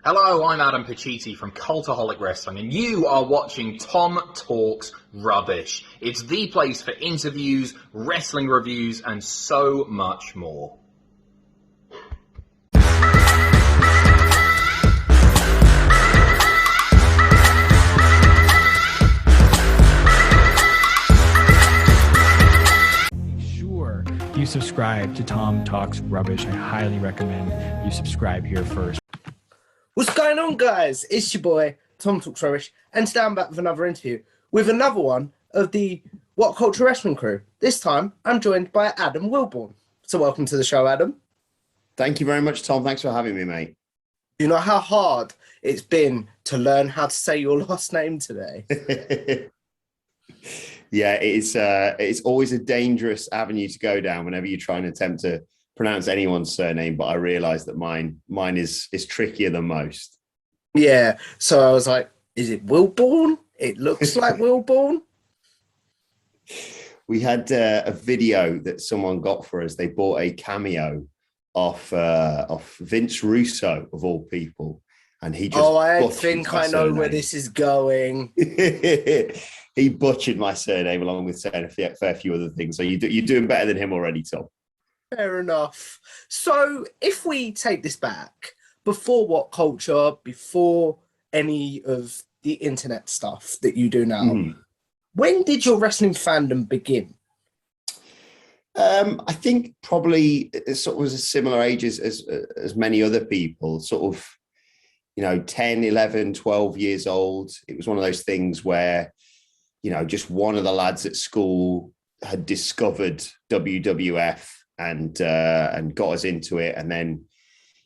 Hello, I'm Adam Pacitti from Cultaholic Wrestling, and you are watching Tom Talks Rubbish. It's the place for interviews, wrestling reviews, and so much more. Sure, you subscribe to Tom Talks Rubbish. I highly recommend you subscribe here first. What's going on, guys? It's your boy, Tom Talks Rubbish, and today I'm back with another interview with another one of the Whatculture wrestling crew. This time, I'm joined by Adam Willbourne. So welcome to the show, Adam. Thank you very much, Tom. Thanks for having me, mate. You know how hard it's been to learn how to say your last name today? Yeah, it's always a dangerous avenue to go down whenever you try and attempt to pronounce anyone's surname, but I realized that mine is trickier than most. Yeah, so I was like, is it Willbourne? It looks like Willbourne. We had a video that someone got for us. They bought a cameo off Vince Russo, of all people, and he just I think I know where this is going. He butchered my surname along with saying a fair few other things. So you're doing better than him already, Tom. Fair enough. So if we take this back, before Whatculture, before any of the internet stuff that you do now, when did your wrestling fandom begin? I think probably it sort of was a similar age as many other people, sort of, 10, 11, 12 years old. It was one of those things where, just one of the lads at school had discovered WWF and got us into it. And then,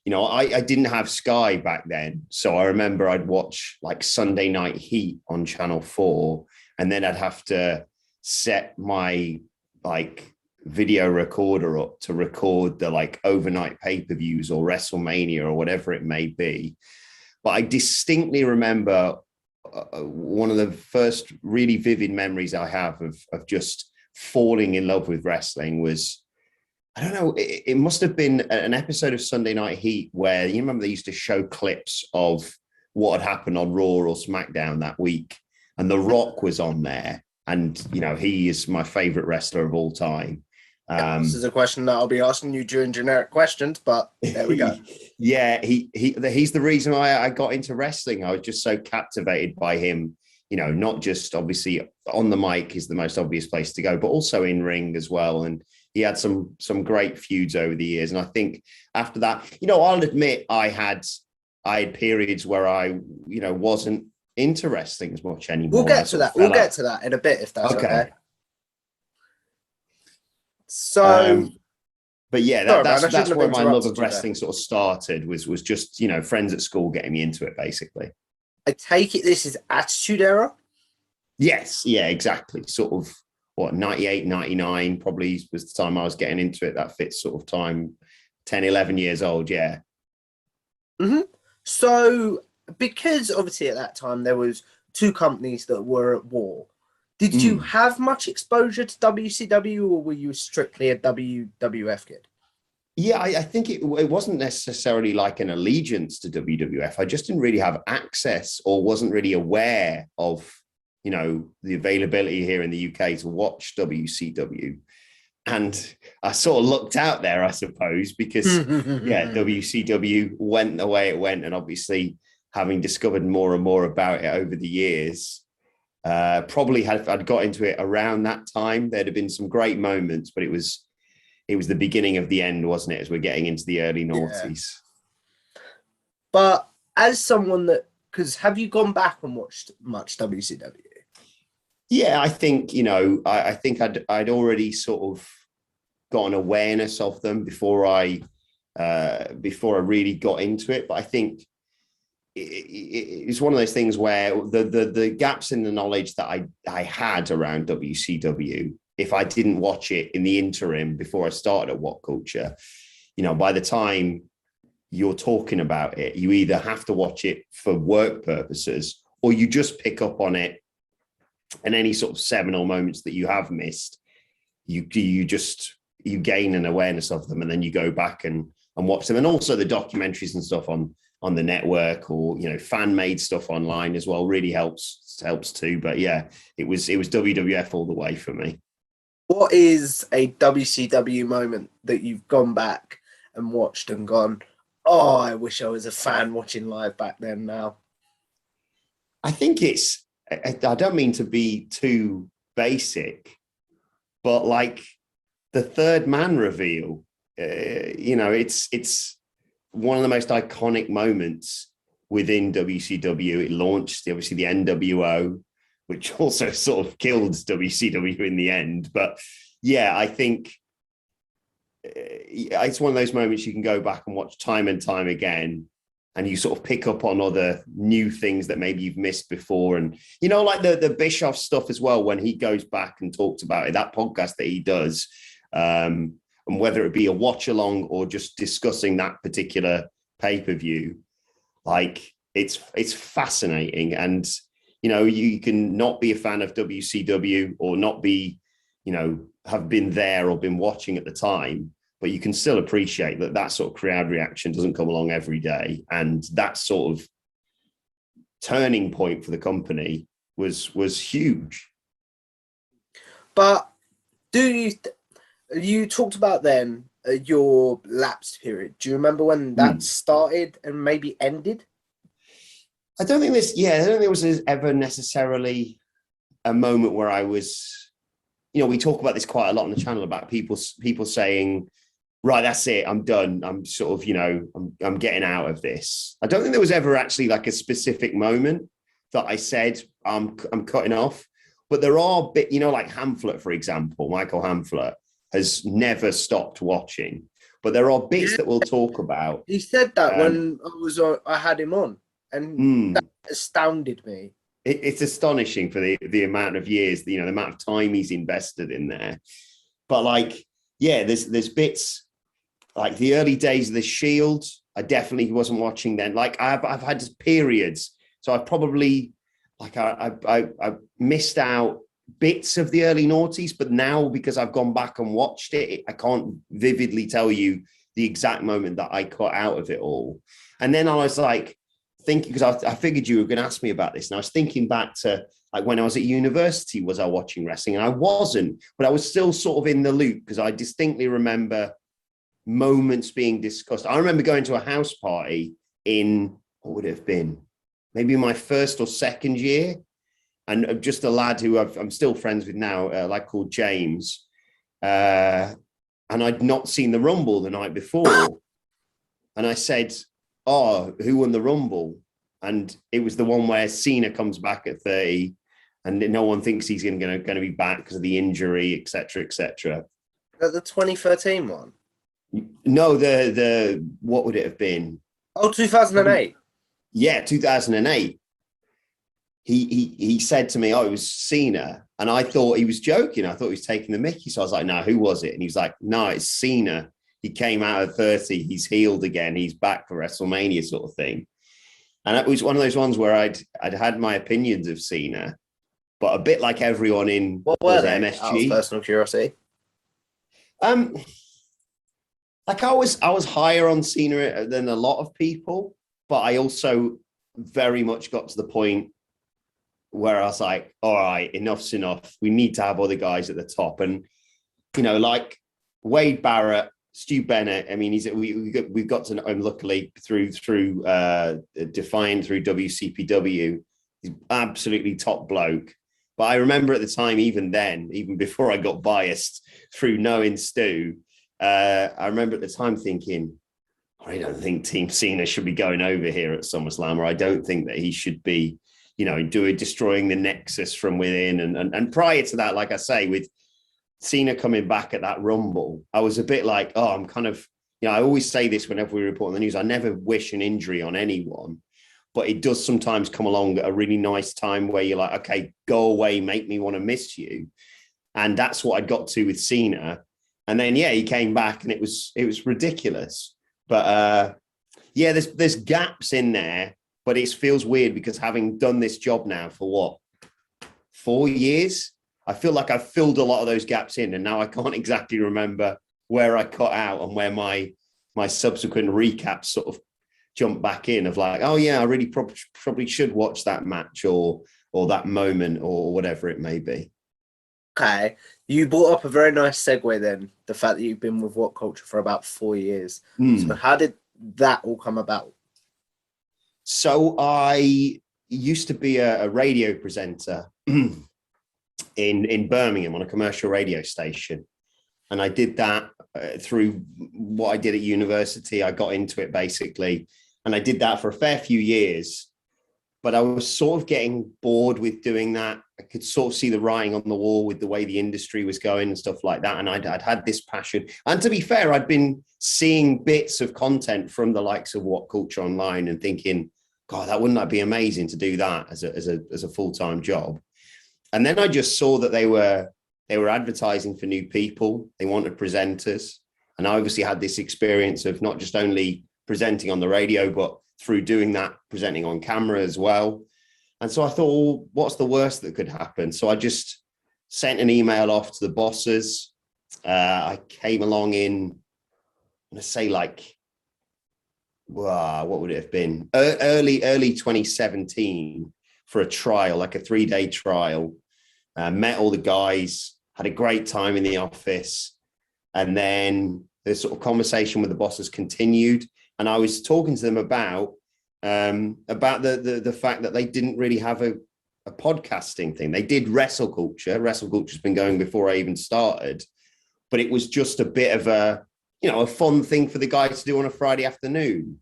I didn't have Sky back then. So I remember I'd watch like Sunday Night Heat on Channel 4, and then I'd have to set my video recorder up to record the overnight pay-per-views or WrestleMania or whatever it may be. But I distinctly remember one of the first really vivid memories I have of just falling in love with wrestling was, I don't know, it must have been an episode of Sunday Night Heat where, you remember they used to show clips of what had happened on Raw or SmackDown that week. And The Rock was on there. And, he is my favorite wrestler of all time. This is a question that I'll be asking you during generic questions, but there we go. Yeah, he's the reason why I got into wrestling. I was just so captivated by him. Not just obviously on the mic is the most obvious place to go, but also in ring as well. And he had some great feuds over the years. And I think after that, I'll admit I had periods where I, wasn't into wrestling as much anymore. We'll get to that. We'll get to that in a bit if that's okay. So, but yeah, that's where my love of wrestling sort of started. Was just friends at school getting me into it, basically. I take it this is Attitude Era. Yes, yeah, exactly. Sort of 98, 99 probably was the time I was getting into it. That fits sort of time, 10, 11 years old. Yeah. So, because obviously at that time there was two companies that were at war. Did you have much exposure to WCW, or were you strictly a WWF kid? Yeah, I think it wasn't necessarily like an allegiance to WWF. I just didn't really have access or wasn't really aware of, the availability here in the UK to watch WCW. And I sort of looked out there, I suppose, because, WCW went the way it went. And obviously, having discovered more and more about it over the years, probably I'd got into it around that time. There'd have been some great moments, but it was the beginning of the end, wasn't it? As we're getting into the early noughties. Yeah. But as someone because have you gone back and watched much WCW? Yeah, I think, I think I'd already sort of got an awareness of them before I really got into it. But I think it's one of those things where the gaps in the knowledge that I had around WCW, if I didn't watch it in the interim before I started at Whatculture, by the time you're talking about it, you either have to watch it for work purposes or you just pick up on it, and any sort of seminal moments that you have missed, you gain an awareness of them, and then you go back and watch them. And also the documentaries and stuff on on the network, or fan made stuff online as well, really helps too. But yeah, it was WWF all the way for me. What is a WCW moment that you've gone back and watched and gone, oh, I wish I was a fan watching live back then now? I think I don't mean to be too basic, but like the third man reveal, it's one of the most iconic moments within WCW. It launched, obviously, the NWO, which also sort of killed WCW in the end. But yeah, I think it's one of those moments you can go back and watch time and time again, and you sort of pick up on other new things that maybe you've missed before. And, like the Bischoff stuff as well, when he goes back and talks about it, that podcast that he does, and whether it be a watch along or just discussing that particular pay-per-view, like it's fascinating. And, you can not be a fan of WCW or not be, have been there or been watching at the time, but you can still appreciate that sort of crowd reaction doesn't come along every day. And that sort of turning point for the company was huge. But you talked about then your lapsed period. Do you remember when that started and maybe ended? I don't think there was ever necessarily a moment where I was, we talk about this quite a lot on the channel about people saying, right, that's it, I'm done. I'm sort of, I'm getting out of this. I don't think there was ever actually like a specific moment that I said, I'm cutting off. But there are like Hamflet, for example, Michael Hamflet has never stopped watching. But there are bits that we'll talk about. He said that when I had him on, and that astounded me. It's astonishing for the amount of years, the amount of time he's invested in there. But like, yeah, there's bits like the early days of the Shield. I definitely wasn't watching then. Like I've had periods, so I've probably I missed out bits of the early noughties, but now because I've gone back and watched it, I can't vividly tell you the exact moment that I cut out of it all. And then I was like thinking, because I figured you were going to ask me about this, and I was thinking back to like when I was at university, was I watching wrestling? And I wasn't, but I was still sort of in the loop because I distinctly remember moments being discussed. I remember going to a house party in, what would it have been? Maybe my first or second year. And just a lad who I'm still friends with now, a lad called James. And I'd not seen the Rumble the night before. And I said, oh, who won the Rumble? And it was the one where Cena comes back at 30 and no one thinks he's going to be back because of the injury, et cetera, et cetera. The 2013 one? No, the what would it have been? Oh, 2008. Yeah, 2008. He said to me, oh, it was Cena. And I thought he was joking. I thought he was taking the mickey. So I was like, no, who was it? And he was like, no, it's Cena. He came out at 30. He's healed again. He's back for WrestleMania sort of thing. And it was one of those ones where I'd had my opinions of Cena, but a bit like everyone in what were they? MSG. Out of personal curiosity. Like I was higher on Cena than a lot of people, but I also very much got to the point where I was like, all right, enough's enough. We need to have other guys at the top. And, like Wade Barrett, Stu Bennett, I mean, we've got to know him luckily through Defiant, through WCPW. He's absolutely top bloke. But I remember at the time, even then, even before I got biased through knowing Stu, I remember at the time thinking, I don't think Team Cena should be going over here at SummerSlam, or I don't think that he should be, destroying the Nexus from within. And prior to that, like I say, with Cena coming back at that Rumble, I was a bit like, oh, I'm kind of, I always say this whenever we report on the news, I never wish an injury on anyone, but it does sometimes come along at a really nice time where you're like, okay, go away, make me want to miss you. And that's what I got to with Cena. And then, yeah, he came back and it was ridiculous. But there's gaps in there, but it feels weird because having done this job now for 4 years, I feel like I've filled a lot of those gaps in, and now I can't exactly remember where I cut out and where my subsequent recaps sort of jump back in of like, oh yeah, I really probably should watch that match or that moment or whatever it may be. Okay, you brought up a very nice segue then, the fact that you've been with Whatculture for about 4 years. So how did that all come about? So I used to be a radio presenter in Birmingham on a commercial radio station. And I did that through what I did at university. I got into it basically. And I did that for a fair few years. But I was sort of getting bored with doing that. I could sort of see the writing on the wall with the way the industry was going and stuff like that. And I'd had this passion. And to be fair, I'd been seeing bits of content from the likes of Whatculture online and thinking, God, wouldn't that be amazing to do that as a full-time job? And then I just saw that they were advertising for new people. They wanted presenters. And I obviously had this experience of not just only presenting on the radio, but through doing that, presenting on camera as well. And so I thought, well, what's the worst that could happen? So I just sent an email off to the bosses. I came along in, let's say like, what would it have been? Early 2017 for a trial, like a 3-day trial. Met all the guys, had a great time in the office. And then the sort of conversation with the bosses continued. And I was talking to them about the fact that they didn't really have a podcasting thing. They did Wrestle-Culture. Wrestle-Culture's been going before I even started, but it was just a bit of a fun thing for the guys to do on a Friday afternoon.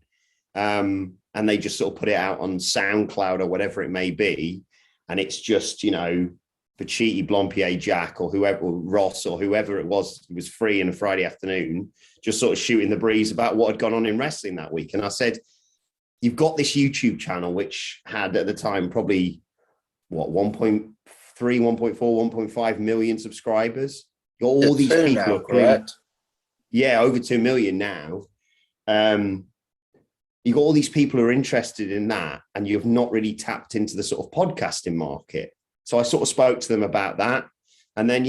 And they just sort of put it out on SoundCloud or whatever it may be. And it's just, Pacitti, Blompier, Jack, or whoever, or Ross, or whoever it was free on a Friday afternoon, just sort of shooting the breeze about what had gone on in wrestling that week. And I said, you've got this YouTube channel, which had at the time probably, 1.3, 1.4, 1.5 million subscribers. You got all these people now, correct? Yeah, over 2 million now. You got all these people who are interested in that, and you've not really tapped into the sort of podcasting market. So I sort of spoke to them about that. And then,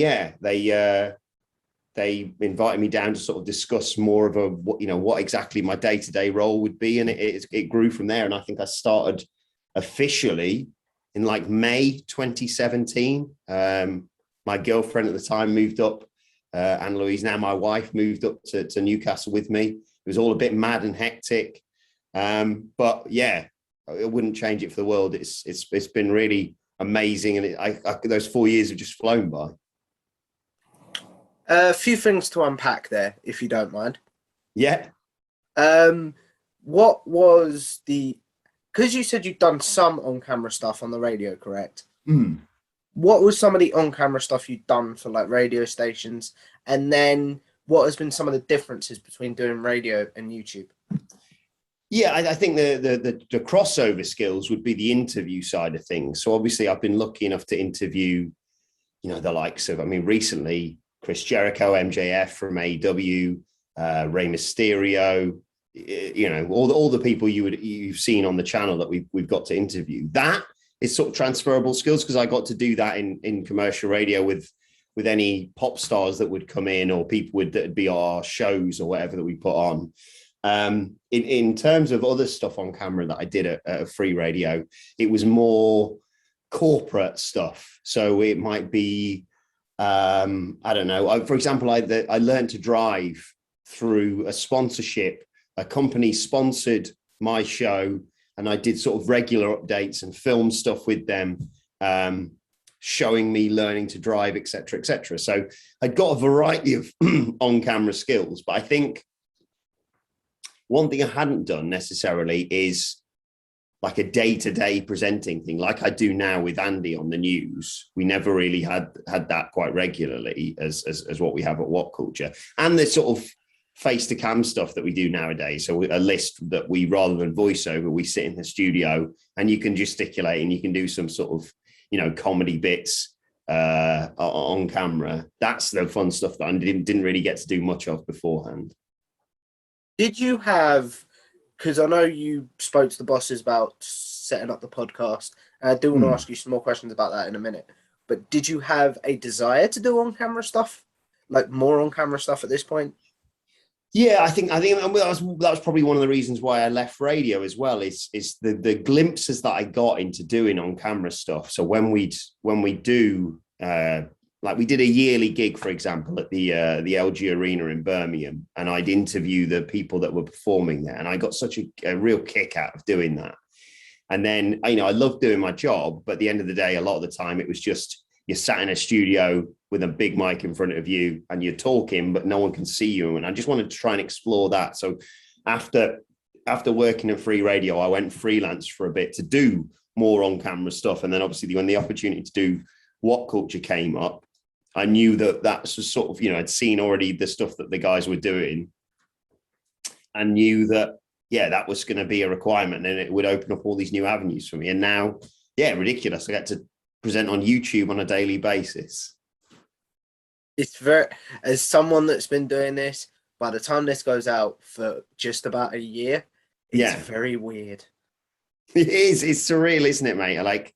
they invited me down to sort of discuss more of what exactly my day-to-day role would be. And it grew from there. And I think I started officially in like May 2017. My girlfriend at the time moved up, Anne Louise, now my wife, moved up to Newcastle with me. It was all a bit mad and hectic. But yeah, I wouldn't change it for the world. It's been really amazing, and those 4 years have just flown by. A few things to unpack there, if you don't mind. Yeah. What was because you said you've done some on-camera stuff on the radio, correct? What was some of the on-camera stuff you've done for like radio stations, and then what has been some of the differences between doing radio and YouTube? Yeah, I think the crossover skills would be the interview side of things. So obviously I've been lucky enough to interview, the likes of, recently Chris Jericho, MJF from AEW, Rey Mysterio, all the people you've seen on the channel that we've got to interview. That is sort of transferable skills, because I got to do that in commercial radio with any pop stars that would come in, or people that'd be our shows or whatever that we put on. In terms of other stuff on camera that I did at Free Radio, it was more corporate stuff. So it might be, I don't know. For example, I learned to drive through a sponsorship. A company sponsored my show, and I did sort of regular updates and film stuff with them, showing me learning to drive, etc., etc. So I'd got a variety of on-camera skills, but I think one thing I hadn't done necessarily is like a day-to-day presenting thing like I do now with Andy on the news. We never really had that quite regularly as what we have at Whatculture. And the sort of face-to-cam stuff that we do nowadays. So a list that we, rather than voiceover, we sit in the studio and you can gesticulate and you can do some sort of, comedy bits on camera. That's the fun stuff that I didn't really get to do much of beforehand. Did you have, because I know you spoke to the bosses about setting up the podcast, and I do want to ask you some more questions about that in a minute, but did you have a desire to do on-camera stuff? Like more on-camera stuff at this point? Yeah, that was probably one of the reasons why I left radio as well. Is the glimpses that I got into doing on camera stuff. So when we do like we did a yearly gig, for example, at the LG Arena in Birmingham, and I'd interview the people that were performing there, and I got such a real kick out of doing that. And then, you know, I loved doing my job, but at the end of the day, a lot of the time it was just you're sat in a studio with a big mic in front of you and you're talking, but no one can see you. And I just wanted to try and explore that. So after working at Free Radio, I went freelance for a bit to do more on camera stuff. And then obviously when the opportunity to do Whatculture came up, I knew that that's sort of, you know, I'd seen already the stuff that the guys were doing and knew that, yeah, that was going to be a requirement and it would open up all these new avenues for me. And now, yeah, ridiculous. I get to present on YouTube on a daily basis. It's very, as someone that's been doing this, by the time this goes out for just about a year, it's very weird. It is. It's surreal, isn't it, mate? Like,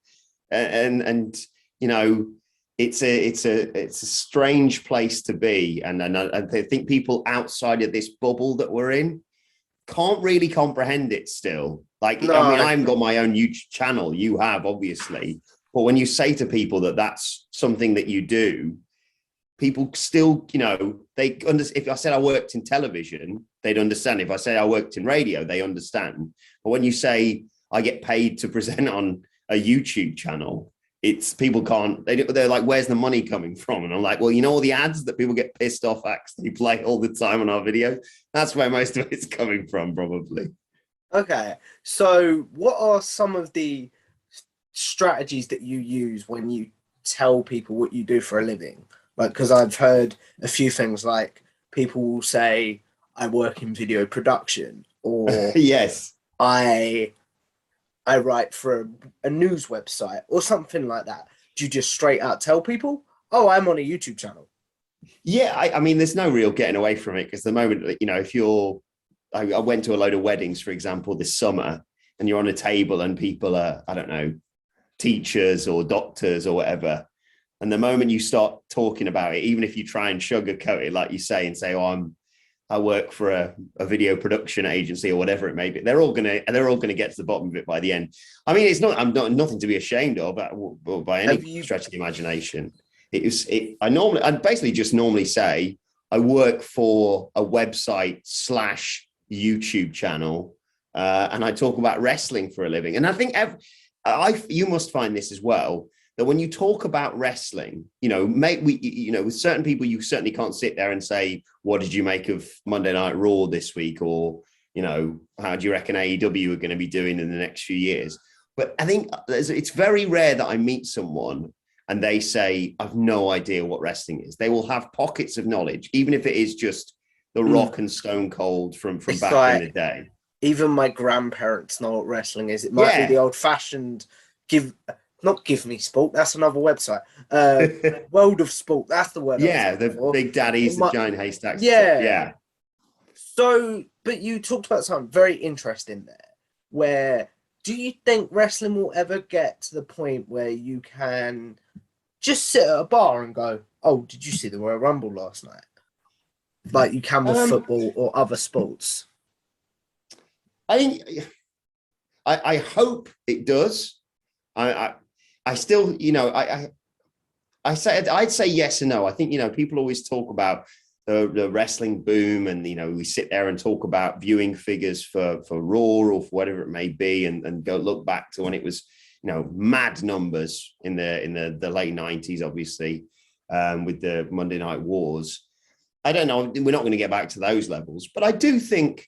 and you know, it's a strange place to be. And I think people outside of this bubble that we're in can't really comprehend it still. Like, no, I mean, I haven't got my own YouTube channel. You have, obviously. But when you say to people that that's something that you do, people still, you know, they understand. If I said I worked in television, they'd understand. If I say I worked in radio, they understand. But when you say I get paid to present on a YouTube channel, it's people can't, they're like, where's the money coming from? And I'm like, well, you know, all the ads that people get pissed off at, they play all the time on our video. That's where most of it's coming from, probably. Okay. So what are some of the strategies that you use when you tell people what you do for a living? Like, because I've heard a few things like people will say, I work in video production, or yes, I write for a news website or something like that. Do you just straight out tell people, oh, I'm on a YouTube channel? Yeah, I mean, there's no real getting away from it because the moment, you know, if I went to a load of weddings, for example, this summer, and you're on a table and people are, I don't know, teachers or doctors or whatever. And the moment you start talking about it, even if you try and sugarcoat it, like you say, and say, oh, I work for a video production agency or whatever it may be, they're all gonna get to the bottom of it by the end. I mean, I'm not nothing to be ashamed of by any stretch of the imagination. I basically just normally say I work for a website / YouTube channel, and I talk about wrestling for a living. And I think you must find this as well, that when you talk about wrestling, you know, with certain people, you certainly can't sit there and say, what did you make of Monday Night Raw this week? Or, you know, how do you reckon AEW are going to be doing in the next few years? But I think it's very rare that I meet someone and they say, I've no idea what wrestling is. They will have pockets of knowledge, even if it is just the Rock and Stone Cold from back in the day. Even my grandparents know what wrestling is. It might be the old-fashioned not Give Me Sport, that's another website. World of Sport, that's the word. Yeah, the big daddies, the giant haystacks. Yeah. So, but you talked about something very interesting there, where do you think wrestling will ever get to the point where you can just sit at a bar and go, oh, did you see the Royal Rumble last night? Like you can with football or other sports? I hope it does. I still, you know, I'd say yes and no. I think, you know, people always talk about the wrestling boom, and, you know, we sit there and talk about viewing figures for Raw or for whatever it may be, and go look back to when it was, you know, mad numbers in the late 90s, obviously, with the Monday Night Wars. I don't know. We're not going to get back to those levels, but I do think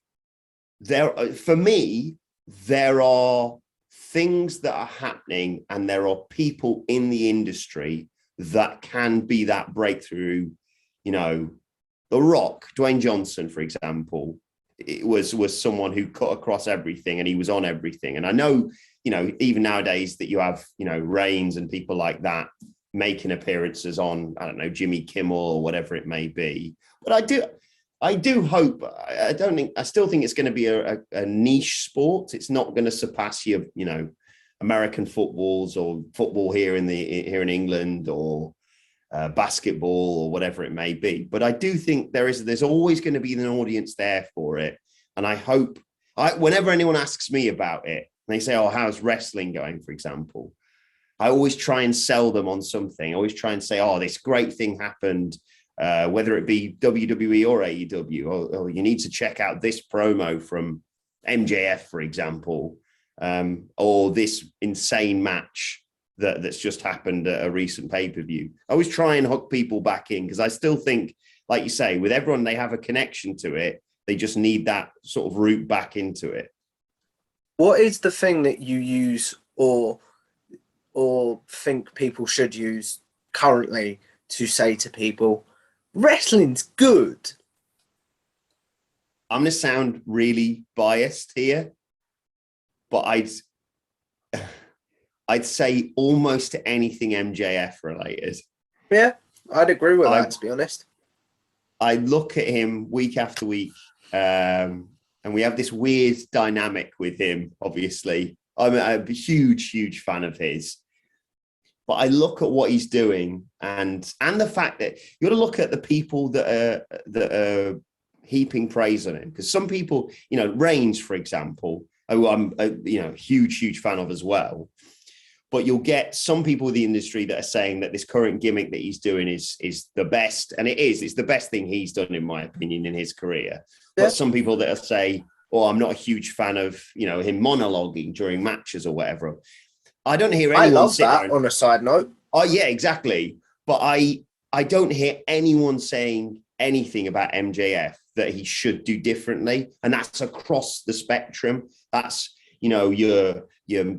for me, there are things that are happening, and there are people in the industry that can be that breakthrough. You know, The Rock, Dwayne Johnson, for example, it was someone who cut across everything, and he was on everything. And I know, you know, even nowadays that you have, you know, Reigns and people like that making appearances on, I don't know, Jimmy Kimmel or whatever it may be. But I do hope. I still think it's going to be a niche sport. It's not going to surpass you know, American footballs or football here in England, or basketball or whatever it may be. But I do think there's always going to be an audience there for it. And I hope, whenever anyone asks me about it, and they say, oh, how's wrestling going, for example, I always try and sell them on something. I always try and say, oh, this great thing happened, whether it be WWE or AEW, or you need to check out this promo from MJF, for example, or this insane match that's just happened at a recent pay-per-view. I always try and hook people back in, because I still think, like you say, with everyone, they have a connection to it. They just need that sort of route back into it. What is the thing that you use or think people should use currently to say to people, wrestling's good? I'm going to sound really biased here, but I'd say almost anything MJF related. Yeah, I'd agree with that, to be honest. I look at him week after week, and we have this weird dynamic with him, obviously. I'm a huge, huge fan of his. But I look at what he's doing and the fact that you got to look at the people that are heaping praise on him. Because some people, Reigns, for example, who I'm a huge, huge fan of as well. But you'll get some people in the industry that are saying that this current gimmick that he's doing is the best. And it's the best thing he's done, in my opinion, in his career. Yeah. But some people that will say, oh, I'm not a huge fan of, him monologuing during matches or whatever. I don't hear anyone. I love that, on a side note. Oh, yeah, exactly. But I don't hear anyone saying anything about MJF that he should do differently. And that's across the spectrum. That's, your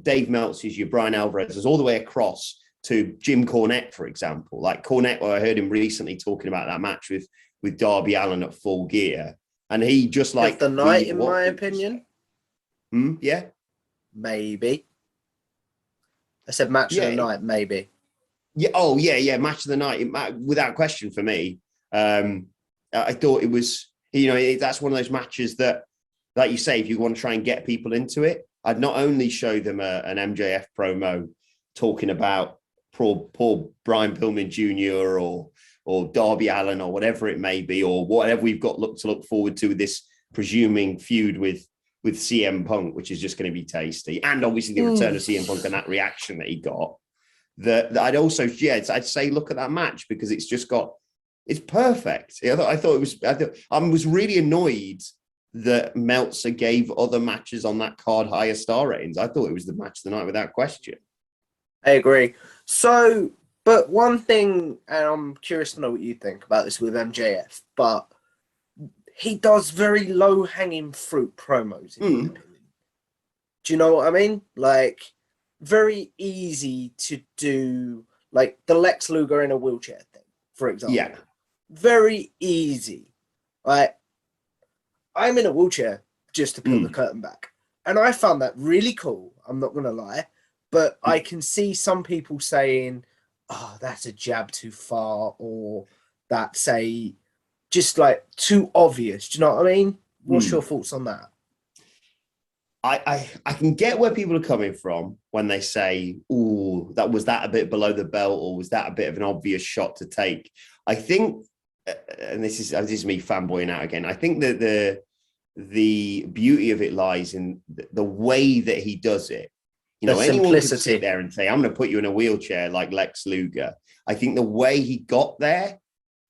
Dave Meltzer's, your Brian Alvarez's, all the way across to Jim Cornette, for example. Like Cornette, I heard him recently talking about that match with Darby Allin at Full Gear. And he just like... the night, in my opinion. Yeah. Maybe. I said match of the night, maybe. Yeah. Oh, yeah. Match of the night, without question for me. I thought it was, that's one of those matches that, like you say, if you want to try and get people into it, I'd not only show them an MJF promo talking about poor Brian Pillman Jr. or Darby Allin or whatever it may be, or whatever we've got to look forward to with this presuming feud with CM Punk, which is just going to be tasty. And obviously the return of CM Punk and that reaction that he got. That I'd also, I'd say look at that match, because it's just it's perfect. I was really annoyed that Meltzer gave other matches on that card higher star ratings. I thought it was the match of the night without question. I agree. So, but one thing, and I'm curious to know what you think about this with MJF, but he does very low-hanging fruit promos, in my opinion. Do you know what I mean? Like, very easy to do, like the Lex Luger in a wheelchair thing, for example. Yeah. Very easy. Like, I'm in a wheelchair, just to pull the curtain back. And I found that really cool, I'm not going to lie. But I can see some people saying, oh, that's a jab too far, or that's just like too obvious. Do you know what I mean? What's your thoughts on that? I can get where people are coming from when they say, "Oh, was that a bit below the belt, or was that a bit of an obvious shot to take?" I think, and this is me fanboying out again. I think that the beauty of it lies in the way that he does it. Anyone could sit there and say, "I'm going to put you in a wheelchair like Lex Luger." I think the way he got there,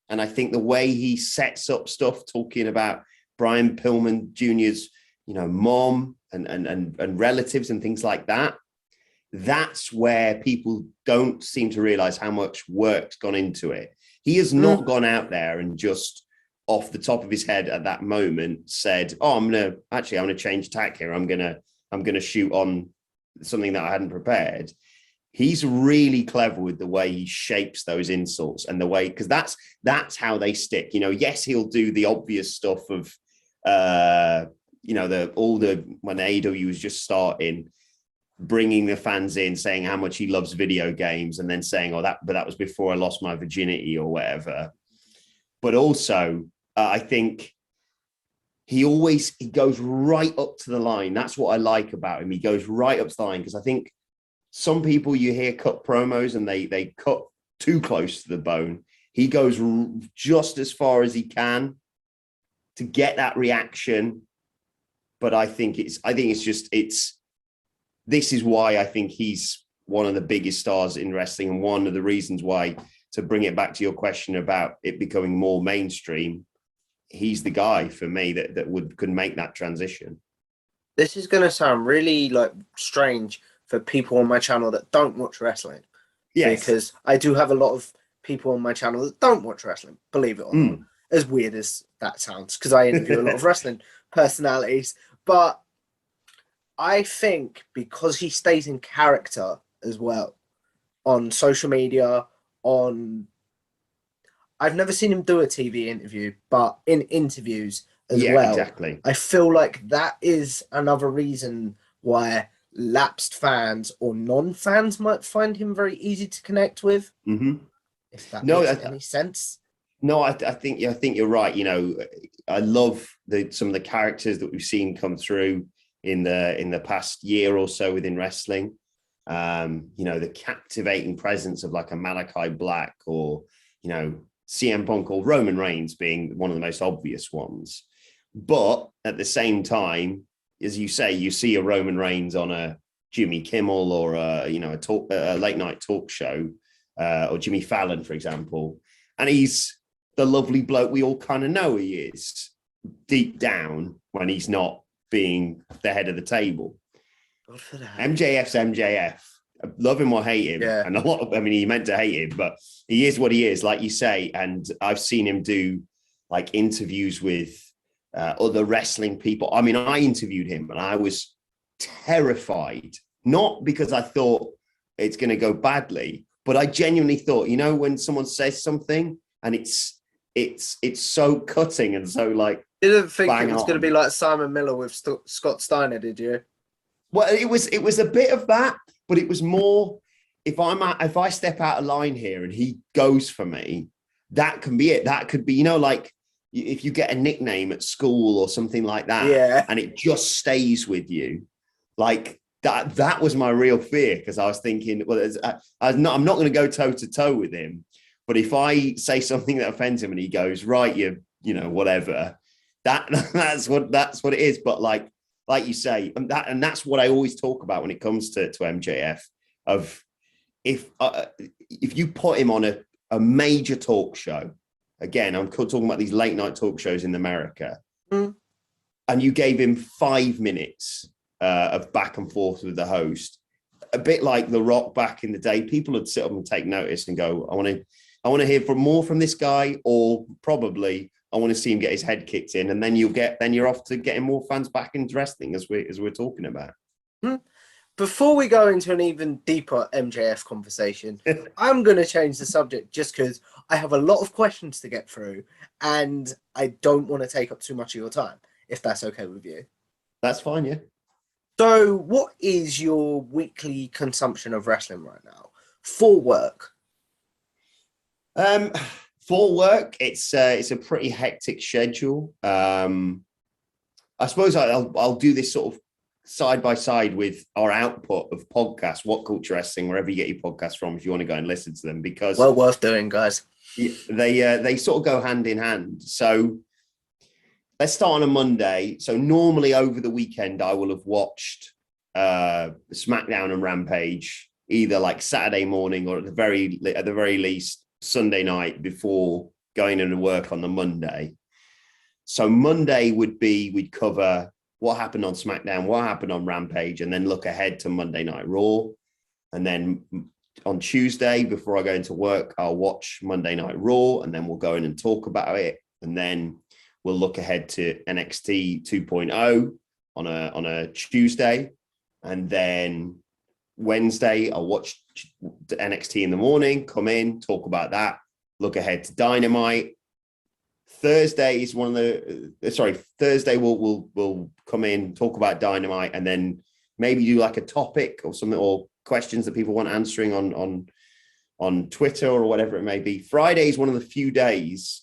and I think the way he sets up stuff talking about Brian Pillman Jr.'s, mom and relatives and things like that, that's where people don't seem to realize how much work's gone into it. He has not gone out there and just off the top of his head at that moment said, "Oh, I'm going to change tack here. I'm going to shoot on something that I hadn't prepared." He's really clever with the way he shapes those insults and the way, because that's how they stick. Yes, he'll do the obvious stuff of, when AEW was just starting, bringing the fans in, saying how much he loves video games, and then saying, but that was before I lost my virginity or whatever. But also, I think he goes right up to the line. That's what I like about him. He goes right up to the line, because I think some people you hear cut promos and they cut too close to the bone. He goes just as far as he can to get that reaction. But I think this is why I think he's one of the biggest stars in wrestling, and one of the reasons why, to bring it back to your question about it becoming more mainstream, he's the guy for me that could make that transition. This is going to sound really like strange for people on my channel that don't watch wrestling. Yes. Because I do have a lot of people on my channel that don't watch wrestling, believe it or not. As weird as that sounds, because I interview a lot of wrestling personalities. But I think because he stays in character as well on social media, I've never seen him do a TV interview, but in interviews as well. Exactly. I feel like that is another reason why lapsed fans or non-fans might find him very easy to connect with. If that makes any sense. No, I think you're right. You know, I love some of the characters that we've seen come through in the past year or so within wrestling. You know, the captivating presence of like a Malachi Black, or, you know, CM Punk or Roman Reigns being one of the most obvious ones. But at the same time, as you say, you see a Roman Reigns on a Jimmy Kimmel or a late night talk show, or Jimmy Fallon, for example, and he's the lovely bloke we all kind of know he is deep down when he's not being the head of the table. MJF's MJF. Love him or hate him, and he meant to hate him, but he is what he is, like you say. And I've seen him do like interviews with other wrestling people. I mean, I interviewed him and I was terrified, not because I thought it's going to go badly, but I genuinely thought, you know, when someone says something and it's so cutting and so like, you didn't think it was going to be like Simon Miller with Scott Steiner, did you? Well, it was a bit of that, but it was more, if I step out of line here and he goes for me, that can be it. That could be, you know, like if you get a nickname at school or something like that, and it just stays with you, like that was my real fear, because I was thinking, well, I'm not going to go toe to toe with him, but if I say something that offends him and he goes, right, you know, whatever, that's what it is. But like you say, and that's what I always talk about when it comes to MJF, of if you put him on a major talk show, again, I'm talking about these late night talk shows in America, and you gave him 5 minutes of back and forth with the host, a bit like The Rock back in the day, people would sit up and take notice and go, I want to hear more from this guy, or probably I want to see him get his head kicked in, and then you're off to getting more fans back into wrestling, as we're talking about. Before we go into an even deeper MJF conversation, I'm going to change the subject just because I have a lot of questions to get through, and I don't want to take up too much of your time, if that's okay with you. That's fine, yeah. So what is your weekly consumption of wrestling right now for work? For work, it's a pretty hectic schedule. I suppose I'll do this sort of side by side with our output of podcasts, Whatculture Wrestling, wherever you get your podcasts from, if you want to go and listen to them, because well worth doing, guys. They sort of go hand in hand. So let's start on a Monday. So normally over the weekend, I will have watched SmackDown and Rampage, either like Saturday morning or at the very least Sunday night before going into work on the Monday. So Monday we'd cover what happened on SmackDown, what happened on Rampage, and then look ahead to Monday Night Raw. And then on Tuesday, before I go into work, I'll watch Monday Night Raw, and then we'll go in and talk about it. And then we'll look ahead to NXT 2.0 on a Tuesday. And then Wednesday, I'll watch NXT in the morning, come in, talk about that, look ahead to Dynamite. Thursday we'll come in, talk about Dynamite, and then maybe do like a topic or something, or questions that people want answering on Twitter or whatever it may be. Friday is one of the few days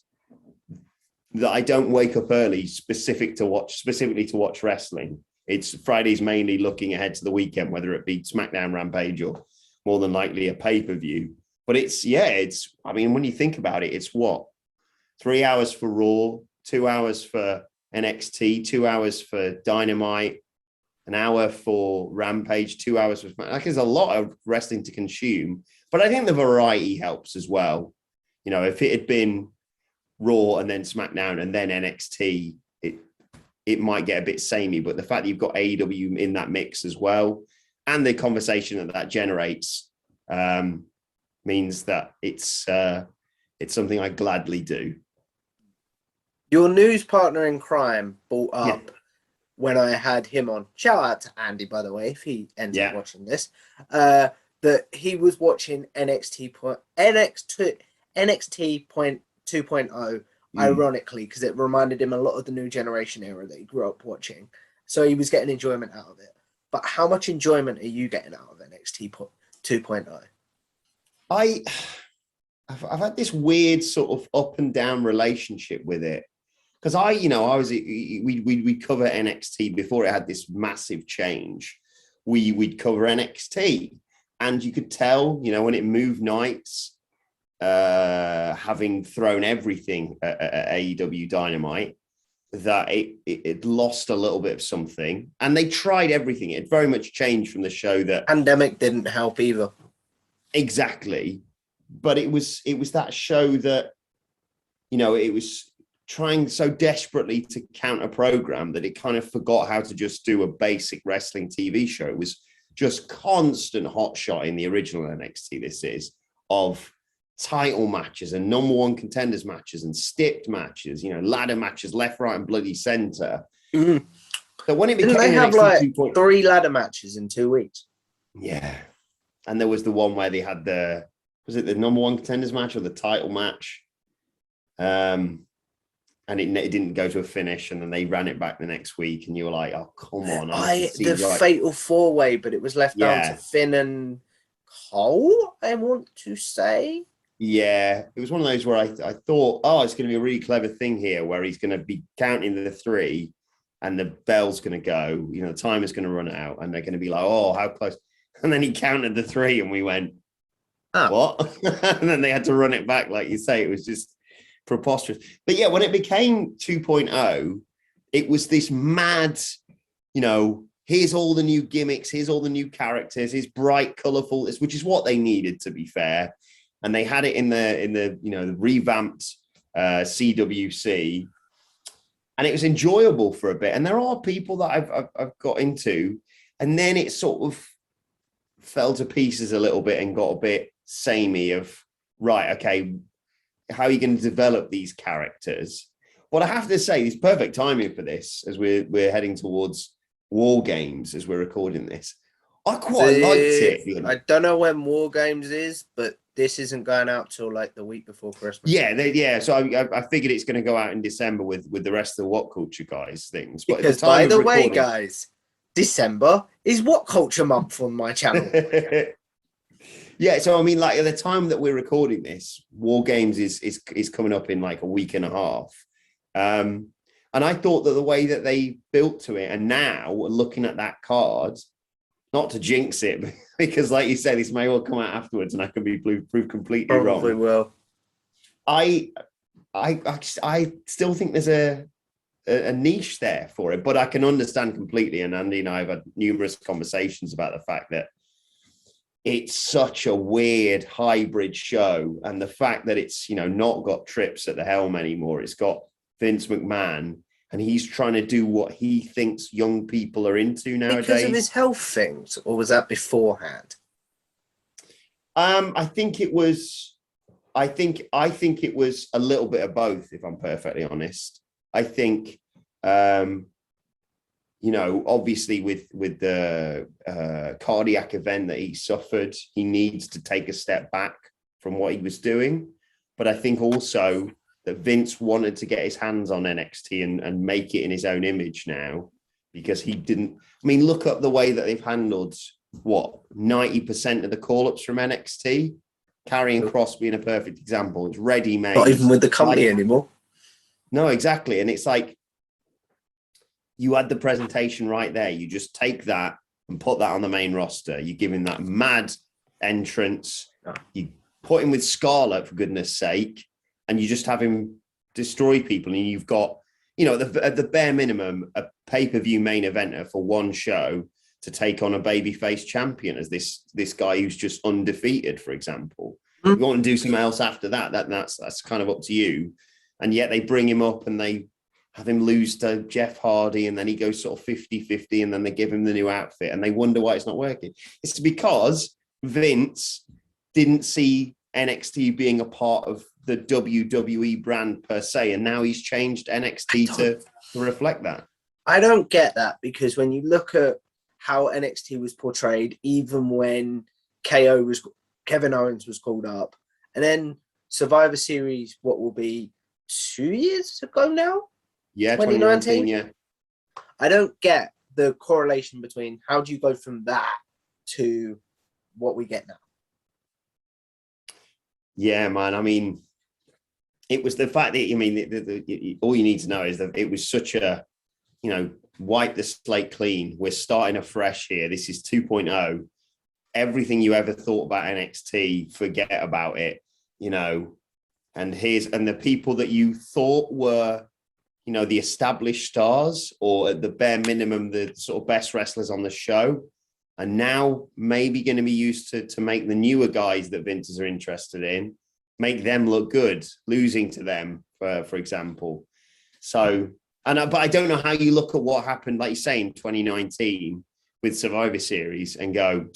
that I don't wake up early specifically to watch wrestling. It's Fridays mainly looking ahead to the weekend, whether it be SmackDown, Rampage, or more than likely a pay-per-view. But I mean, when you think about it, it's what, 3 hours for Raw, 2 hours for NXT, 2 hours for Dynamite, an hour for Rampage, 2 hours for SmackDown. Like, there's a lot of wrestling to consume, but I think the variety helps as well. You know, if it had been Raw and then SmackDown and then NXT, it might get a bit samey. But the fact that you've got AEW in that mix as well, and the conversation that generates, means that it's something I gladly do. Your news partner in crime brought up when I had him on. Shout out to Andy, by the way, if he ends up watching this. That he was watching NXT 2.0, ironically, because it reminded him a lot of the new generation era that he grew up watching. So he was getting enjoyment out of it. But how much enjoyment are you getting out of NXT 2.0? I've had this weird sort of up and down relationship with it, because we'd cover NXT before it had this massive change. We'd cover NXT, and you could tell, you know, when it moved nights, having thrown everything at AEW Dynamite, that it lost a little bit of something, and they tried everything. It very much changed from the show that pandemic didn't help either. Exactly. But it was that show that, you know, it was trying so desperately to counter program that it kind of forgot how to just do a basic wrestling TV show. It was just constant hot shot in the original NXT. This is of title matches and number one contenders matches and stipped matches, you know, ladder matches, left, right, and bloody center. Mm-hmm. So when it became, didn't they have like 3 ladder matches in 2 weeks? Yeah. And there was the one where they had was it the number one contenders match or the title match? And it didn't go to a finish, and then they ran it back the next week, and you were like, oh, come on. The fatal 4-way, but it was left down to Finn and Cole, I want to say. Yeah, it was one of those where I thought, oh, it's going to be a really clever thing here where he's going to be counting the 3 and the bell's going to go, you know, the time is going to run out, and they're going to be like, oh, how close. And then he counted the 3 and we went, what? And then they had to run it back. Like you say, it was just preposterous. But yeah, when it became 2.0, it was this mad, you know, here's all the new gimmicks, here's all the new characters, here's bright, colorful, which is what they needed, to be fair. And they had it in the you know, the revamped CWC, and it was enjoyable for a bit. And there are people that I've got into, and then it sort of fell to pieces a little bit and got a bit samey of, right, okay, how are you going to develop these characters? But I have to say, it's perfect timing for this as we're heading towards War Games as we're recording this. I quite liked it. I don't know when War Games is, but this isn't going out till like the week before Christmas. Yeah. So I figured it's going to go out in December with the rest of the Whatculture guys things. But because by the way, guys, December is Whatculture month on my channel. Yeah, so I mean, like at the time that we're recording this, War Games is coming up in like a week and a half. And I thought that the way that they built to it, and now looking at that card, not to jinx it, because like you said, this may well come out afterwards and I can be proved completely wrong. Probably will. I still think there's a niche there for it, but I can understand completely. And Andy and I have had numerous conversations about the fact that it's such a weird hybrid show, and the fact that it's, you know, not got Trips at the helm anymore. It's got Vince McMahon, and he's trying to do what he thinks young people are into nowadays. Because of his health things, or was that beforehand? I think it was it was a little bit of both, if I'm perfectly honest. I think you know, obviously with the cardiac event that he suffered, he needs to take a step back from what he was doing. But I think also that Vince wanted to get his hands on NXT and make it in his own image now, because he didn't. I mean, look up the way that they've handled 90% of the call-ups from NXT. Karrion Kross being a perfect example. It's ready-made. Not even with the company anymore. No, exactly. And it's like, you had the presentation right there. You just take that and put that on the main roster. You give him that mad entrance. You put him with Scarlett, for goodness sake, and you just have him destroy people, and you've got, you know, at the bare minimum, a pay-per-view main eventer for one show to take on a babyface champion as this guy who's just undefeated, for example. If you want to do something else after that, that's kind of up to you. And yet they bring him up and they have him lose to Jeff Hardy, and then he goes sort of 50-50, and then they give him the new outfit, and they wonder why it's not working. It's because Vince didn't see NXT being a part of the WWE brand per se, and now he's changed NXT to reflect that. I don't get that, because when you look at how NXT was portrayed, even when Kevin Owens was called up, and then Survivor Series, what will be 2 years ago now? Yeah, 2019, yeah. I don't get the correlation between how do you go from that to what we get now. Yeah, man. I mean, it was the fact that, I mean, all you need to know is that it was such a, you know, wipe the slate clean. We're starting afresh here. This is 2.0. Everything you ever thought about NXT, forget about it, you know. And the people that you thought were, you know, the established stars, or at the bare minimum, the sort of best wrestlers on the show, are now maybe going to be used to make the newer guys that Vince are interested in, make them look good, losing to them, for example. So, but I don't know how you look at what happened, like you say, in 2019 with Survivor Series and go,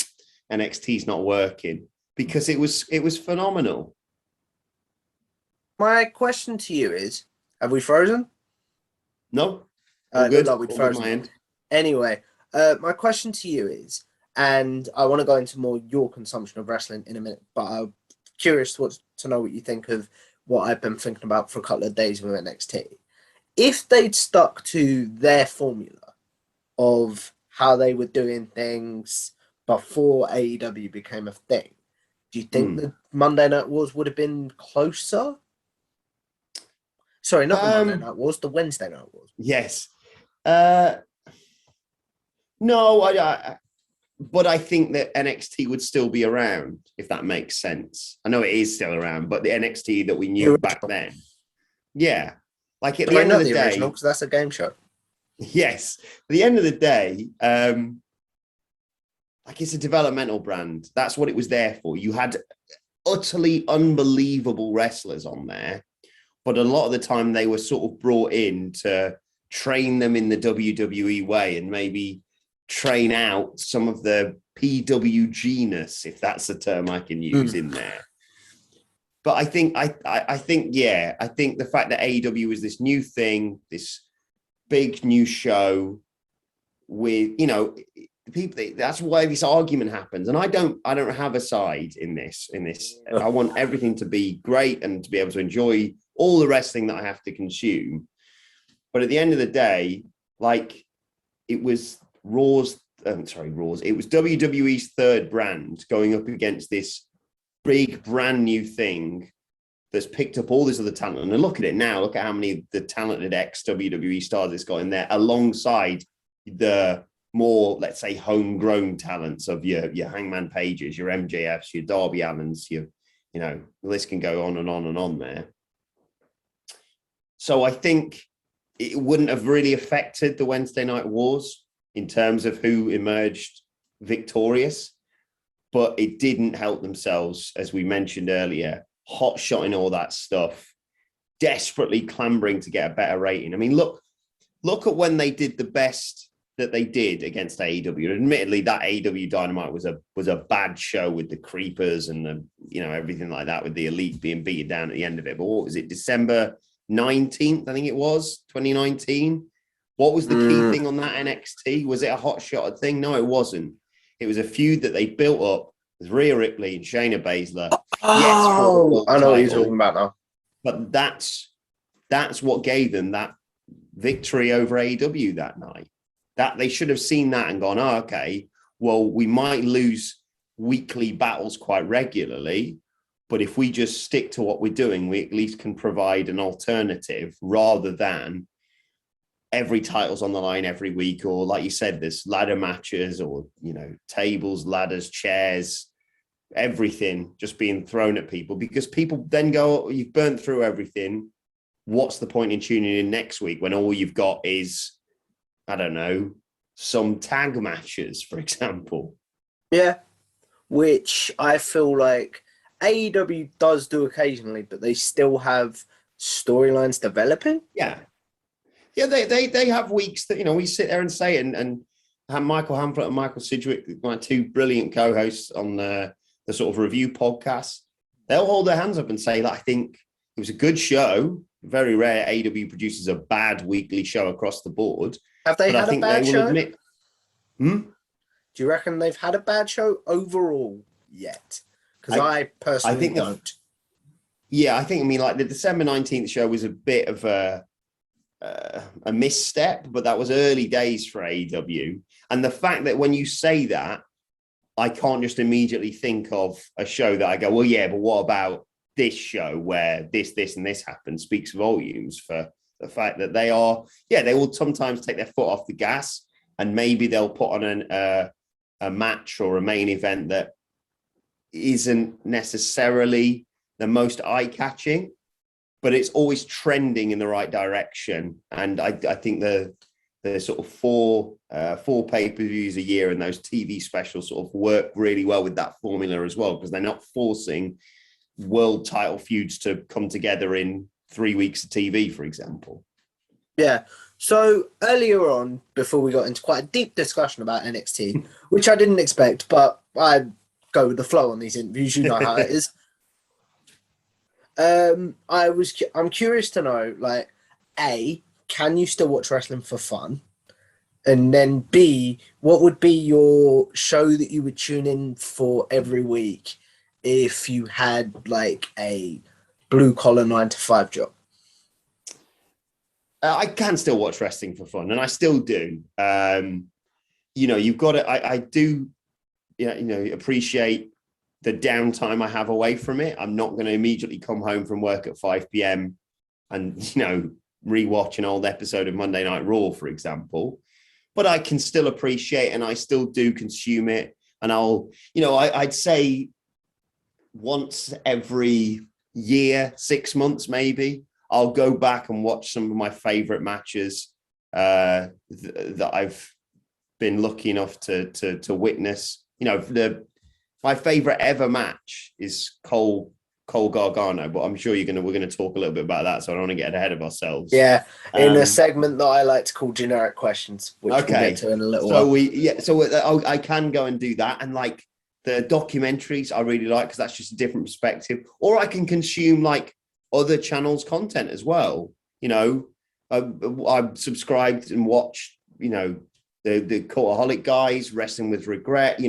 NXT's not working, because it was phenomenal. My question to you is, have we frozen? No, good. No, we'd frozen. Anyway, my question to you is, and I want to go into more your consumption of wrestling in a minute, but I'm curious to know what you think of what I've been thinking about for a couple of days with NXT. If they'd stuck to their formula of how they were doing things before AEW became a thing, do you think the Monday Night Wars would have been closer? Sorry, not the Monday Night Wars, the Wednesday Night Wars. Yes. No, but I think that NXT would still be around, if that makes sense. I know it is still around, but the NXT that we knew back then. Yeah. Like at the end of the day, because that's a game show. Yes. At the end of the day, like it's a developmental brand. That's what it was there for. You had utterly unbelievable wrestlers on there, but a lot of the time they were sort of brought in to train them in the WWE way and maybe train out some of the PWG-ness, if that's a term I can use in there. But I think the fact that AEW is this new thing, this big new show with, you know, people, that's why this argument happens. And I don't have a side in this. I want everything to be great and to be able to enjoy all the wrestling that I have to consume. But at the end of the day, like it was it was WWE's third brand going up against this big brand new thing that's picked up all this other talent. And look at it now. Look at how many of the talented ex-WWE stars it's got in there, alongside the more, let's say, homegrown talents of your Hangman Pages, your MJFs, your Darby Allins, you know, the list can go on and on and on there. So I think it wouldn't have really affected the Wednesday Night Wars in terms of who emerged victorious, but it didn't help themselves, as we mentioned earlier, hot-shotting all that stuff, desperately clambering to get a better rating. I mean, look at when they did the best that they did against AEW. Admittedly, that AEW Dynamite was a bad show with the creepers and the, you know, everything like that, with the Elite being beaten down at the end of it. But what was it, December 19th, I think it was, 2019? What was the key thing on that NXT? Was it a hot-shotted thing? No, it wasn't. It was a feud that they built up with Rhea Ripley and Shayna Baszler. Oh, I know what you're talking about now. But that's what gave them that victory over AEW that night. That they should have seen that and gone, oh, okay, well, we might lose weekly battles quite regularly, but if we just stick to what we're doing, we at least can provide an alternative rather than every title's on the line every week, or like you said, there's ladder matches or, you know, tables, ladders, chairs, everything just being thrown at people, because people then go, oh, you've burnt through everything. What's the point in tuning in next week when all you've got is, I don't know, some tag matches, for example? Yeah, which I feel like AEW does do occasionally, but they still have storylines developing. Yeah. Yeah, they have weeks that, we sit there and say it, and have Michael Hamflett and Michael Sidgwick, my two brilliant co-hosts on the sort of review podcast, they'll hold their hands up and say, I think it was a good show. Very rare AEW produces a bad weekly show across the board. Have they had a bad show? Do you reckon they've had a bad show overall yet? Because I personally don't. I think, like the December 19th show was a bit of a misstep, but that was early days for AEW. And the fact that when you say that, I can't just immediately think of a show that I go, well, yeah, but what about this show where this, and this happened, speaks volumes for the fact that they will sometimes take their foot off the gas, and maybe they'll put on a match or a main event that isn't necessarily the most eye-catching, but it's always trending in the right direction. And I think the sort of four pay-per-views a year and those TV specials sort of work really well with that formula as well, because they're not forcing world title feuds to come together in 3 weeks of TV, for example. Yeah. So earlier on, before we got into quite a deep discussion about NXT, which I didn't expect, but I go with the flow on these interviews. You know how it is. I'm curious to know, like, A, can you still watch wrestling for fun? And then B, what would be your show that you would tune in for every week if you had like a blue collar 9-to-5 job? I can still watch wrestling for fun, and I still do. You've got to, I do, appreciate the downtime I have away from it. I'm not going to immediately come home from work at 5 p.m. and, rewatch an old episode of Monday Night Raw, for example. But I can still appreciate, and I still do consume it. And I'd say once every year, 6 months maybe, I'll go back and watch some of my favorite matches that I've been lucky enough to witness. My favorite ever match is Cole Gargano, but I'm sure we're gonna talk a little bit about that, so I don't want to get ahead of ourselves. Yeah, in a segment that I like to call generic questions, which we'll get to in a little while. So I can go and do that, and like the documentaries I really like, because that's just a different perspective. Or I can consume like other channels' content as well. I've subscribed and watched, the Cultaholic guys, Wrestling with Regret,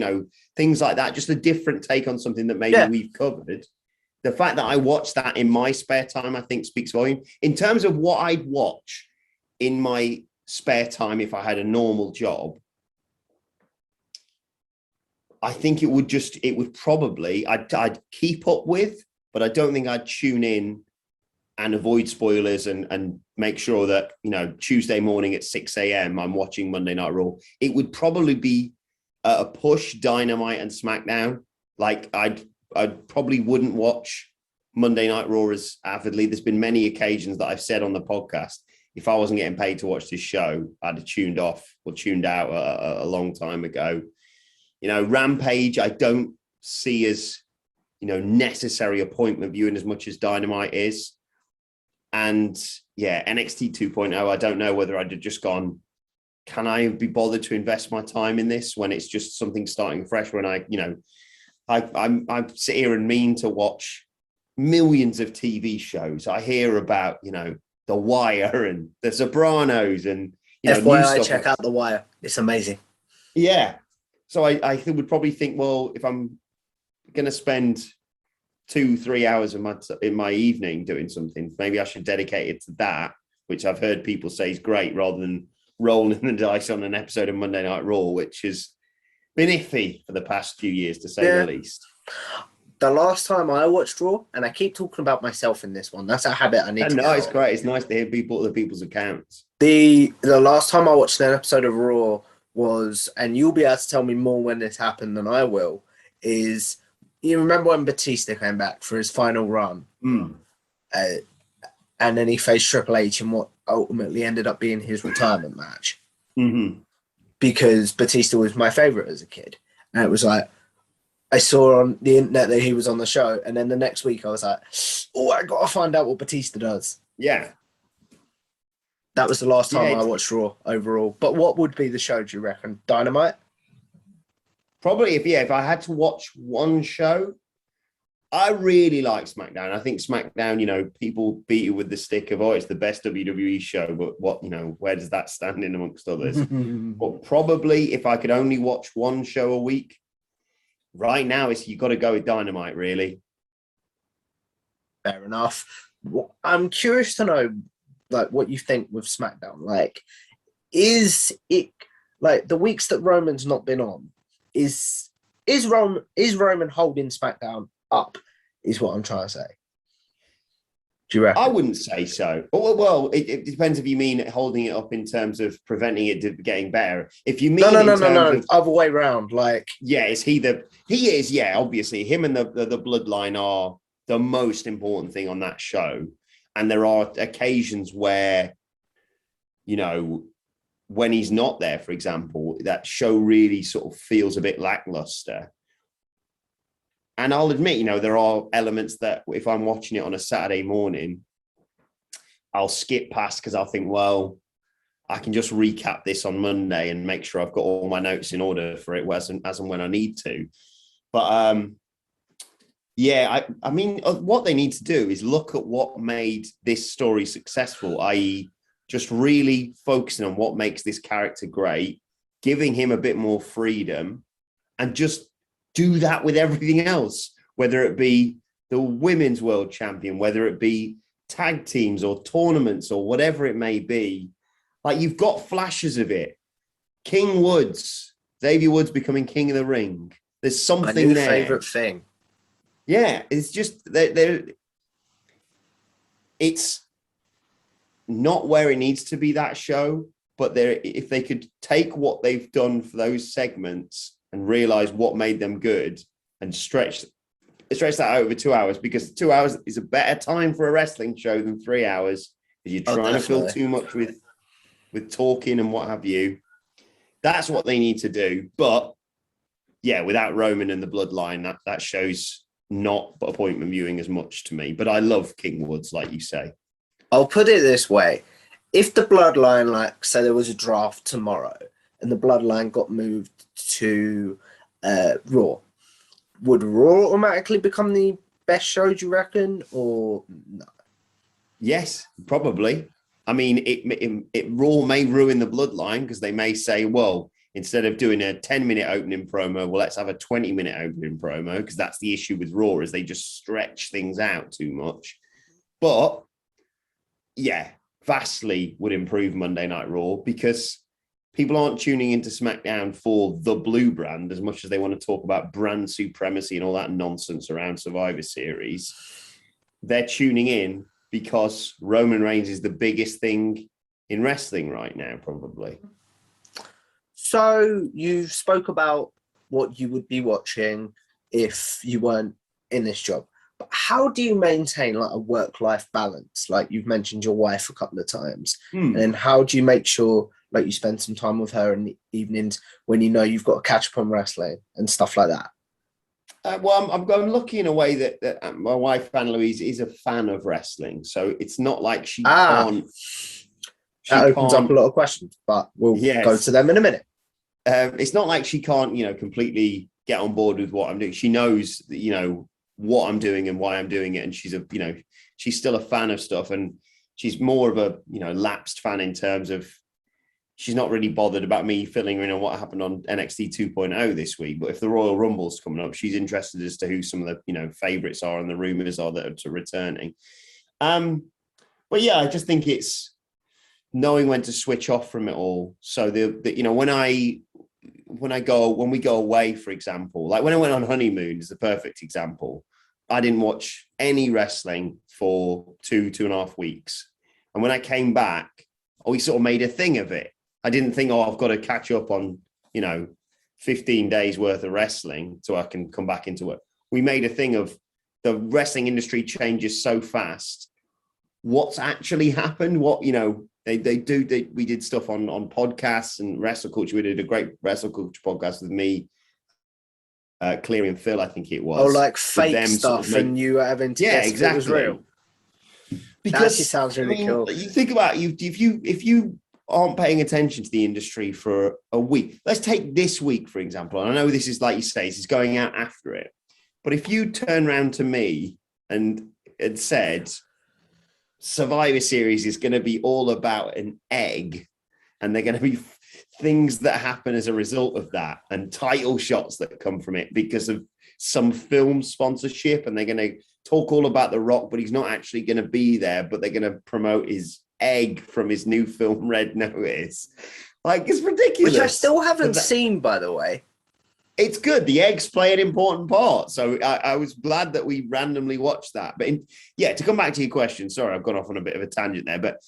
things like that. Just a different take on something that maybe we've covered. The fact that I watch that in my spare time, I think, speaks volume. In terms of what I'd watch in my spare time if I had a normal job, I think it would probably, I'd keep up with, but I don't think I'd tune in and avoid spoilers and make sure that, Tuesday morning at 6 a.m. I'm watching Monday Night Raw. It would probably be a push Dynamite and SmackDown. Like I probably wouldn't watch Monday Night Raw as avidly. There's been many occasions that I've said on the podcast, if I wasn't getting paid to watch this show, I'd have tuned off or tuned out a long time ago. Rampage, I don't see as, necessary appointment viewing as much as Dynamite is. And NXT 2.0, I don't know whether I'd have just gone, can I be bothered to invest my time in this when it's just something starting fresh, when I sit here and mean to watch millions of TV shows. I hear about, The Wire and The Sopranos and, FYI, check out The Wire. It's amazing. Yeah. So I would probably think, well, if I'm going to spend 2-3 hours in my evening doing something, maybe I should dedicate it to that, which I've heard people say is great, rather than rolling the dice on an episode of Monday Night Raw, which has been iffy for the past few years, to say the least. The last time I watched Raw, and I keep talking about myself in this one, that's a habit I need to No, it's great. It's nice to hear other people's accounts. The last time I watched an episode of Raw was, and you'll be able to tell me more when this happened than I will, is, you remember when Batista came back for his final run, and then he faced Triple H in what ultimately ended up being his retirement match. Mm-hmm. Because Batista was my favorite as a kid, and it was like I saw on the internet that he was on the show, and then the next week I was like, "Oh, I gotta find out what Batista does." Yeah, that was the last time I watched Raw overall. But what would be the show? Do you reckon? Dynamite? Probably. If I had to watch one show, I really like SmackDown. I think SmackDown, people beat you with the stick of, it's the best WWE show, but where does that stand in amongst others? But probably if I could only watch one show a week, right now you've got to go with Dynamite, really. Fair enough. I'm curious to know, what you think with SmackDown. Is it the weeks that Roman's not been on? Is Roman holding SmackDown up? Is what I'm trying to say. Do you reckon? I wouldn't say so. Well, it depends if you mean holding it up in terms of preventing it getting better. If you mean no, other way around. Is he is, obviously him and the bloodline are the most important thing on that show. And there are occasions where, when he's not there, for example, that show really sort of feels a bit lackluster. And I'll admit, there are elements that if I'm watching it on a Saturday morning, I'll skip past because I'll think, well, I can just recap this on Monday and make sure I've got all my notes in order for it as and when I need to. But I mean, what they need to do is look at what made this story successful, i.e., just really focusing on what makes this character great, giving him a bit more freedom, and just do that with everything else, whether it be the women's world champion, whether it be tag teams or tournaments or whatever it may be. You've got flashes of it. King Woods, Xavier Woods becoming king of the ring. There's something there. My new favorite thing. Yeah, it's just it's not where it needs to be, that show, but if they could take what they've done for those segments and realize what made them good and stretch that over 2 hours, because 2 hours is a better time for a wrestling show than 3 hours, because you're trying to fill too much with talking and what have you. That's what they need to do. But yeah, without Roman and the bloodline, that show's not appointment viewing as much to me. But I love King Woods, like you say. I'll put it this way. If the bloodline, say there was a draft tomorrow and the bloodline got moved to Raw, would Raw automatically become the best show, do you reckon, or no? Yes, probably. I mean, it Raw may ruin the bloodline because they may say, well, instead of doing a 10-minute opening promo, well, let's have a 20-minute opening promo, because that's the issue with Raw, is they just stretch things out too much. But yeah, vastly would improve Monday Night Raw, because people aren't tuning into SmackDown for the blue brand as much as they want to talk about brand supremacy and all that nonsense around Survivor Series. They're tuning in because Roman Reigns is the biggest thing in wrestling right now, probably. So you spoke about what you would be watching if you weren't in this job. But how do you maintain a work-life balance? You've mentioned your wife a couple of times. And then how do you make sure you spend some time with her in the evenings when you've got to catch up on wrestling and stuff like that? Well, I'm lucky in a way that my wife, Anne-Louise, is a fan of wrestling. So it's not like she can't. That opens up a lot of questions, but we'll go to them in a minute. It's not like she can't, completely get on board with what I'm doing. She knows, what I'm doing and why I'm doing it. And she's still a fan of stuff. And she's more of a, lapsed fan in terms of, she's not really bothered about me filling in on what happened on NXT 2.0 this week. But if the Royal Rumble's coming up, she's interested as to who some of the, favorites are and the rumors are that are returning. But yeah, I just think it's knowing when to switch off from it all. So when we go away, for example, when I went on honeymoon is the perfect example. I didn't watch any wrestling for 2.5 weeks. And when I came back, we sort of made a thing of it. I didn't think, I've got to catch up on, 15 days worth of wrestling so I can come back into it. we made a thing of the wrestling industry changes so fast. What's actually happened? What, you know, we did stuff on podcasts and Whatculture. We did a great Whatculture podcast with me, Cleary and Phil, I think it was. Oh, like fake stuff, and you having to guess if it was real. Because that actually sounds really cool. You think about if you aren't paying attention to the industry for a week. Let's take this week, for example. And I know this is, like you say, this is going out after it. But if you turn around to me and said, Survivor Series is going to be all about an egg, and they're going to be things that happen as a result of that, and title shots that come from it because of some film sponsorship, and they're going to talk all about The Rock, but he's not actually going to be there, but they're going to promote his egg from his new film Red Notice. Like, it's ridiculous. Which I still haven't seen, by the way. It's good. The eggs play an important part. So I was glad that we randomly watched that. But to come back to your question, sorry, I've gone off on a bit of a tangent there. But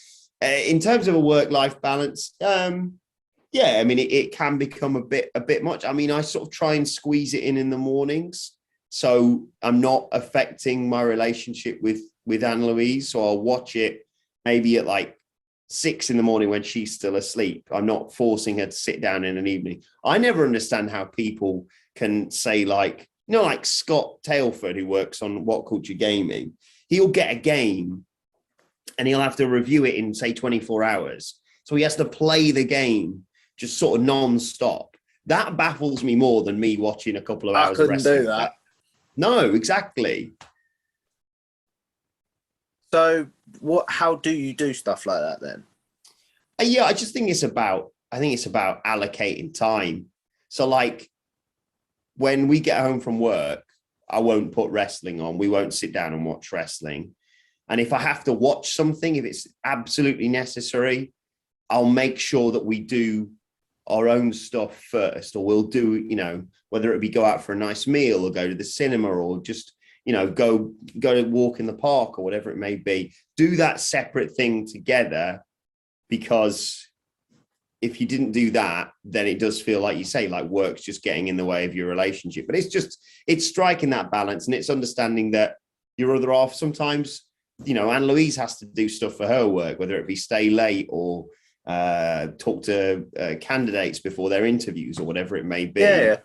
in terms of a work-life balance, I mean, it can become a bit much. I mean, I sort of try and squeeze it in the mornings, so I'm not affecting my relationship with Anne-Louise. So I'll watch it maybe at like 6 a.m. when she's still asleep. I'm not forcing her to sit down in an evening. I never understand how people can say, like, you know, like Scott Tailford, who works on Whatculture Gaming, he'll get a game and he'll have to review it in, say, 24 hours. So he has to play the game just sort of non-stop. That baffles me more than me watching a couple of hours of wrestling. I couldn't do that. No, exactly. So how do you do stuff like that then? I just think it's about allocating time. So like when we get home from work, I won't put wrestling on. We won't sit down and watch wrestling. And if I have to watch something, if it's absolutely necessary, I'll make sure that we do our own stuff first, or we'll do, you know, whether it be go out for a nice meal or go to the cinema or just, you know, go to walk in the park or whatever it may be. Do that separate thing together, because if you didn't do that, then it does feel like you say, like work's just getting in the way of your relationship. But it's striking that balance, and it's understanding that your other half sometimes, you know, Anne-Louise has to do stuff for her work, whether it be stay late or talk to candidates before their interviews or whatever it may be. Yeah.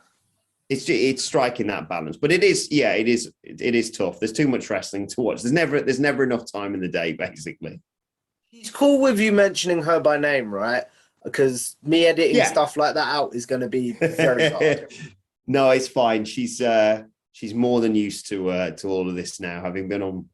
It's striking that balance, but it is tough. There's too much wrestling to watch. There's never enough time in the day, basically. She's cool with you mentioning her by name, right? Because me editing stuff like that out is going to be very hard. No, it's fine. She's more than used to all of this now, having been on,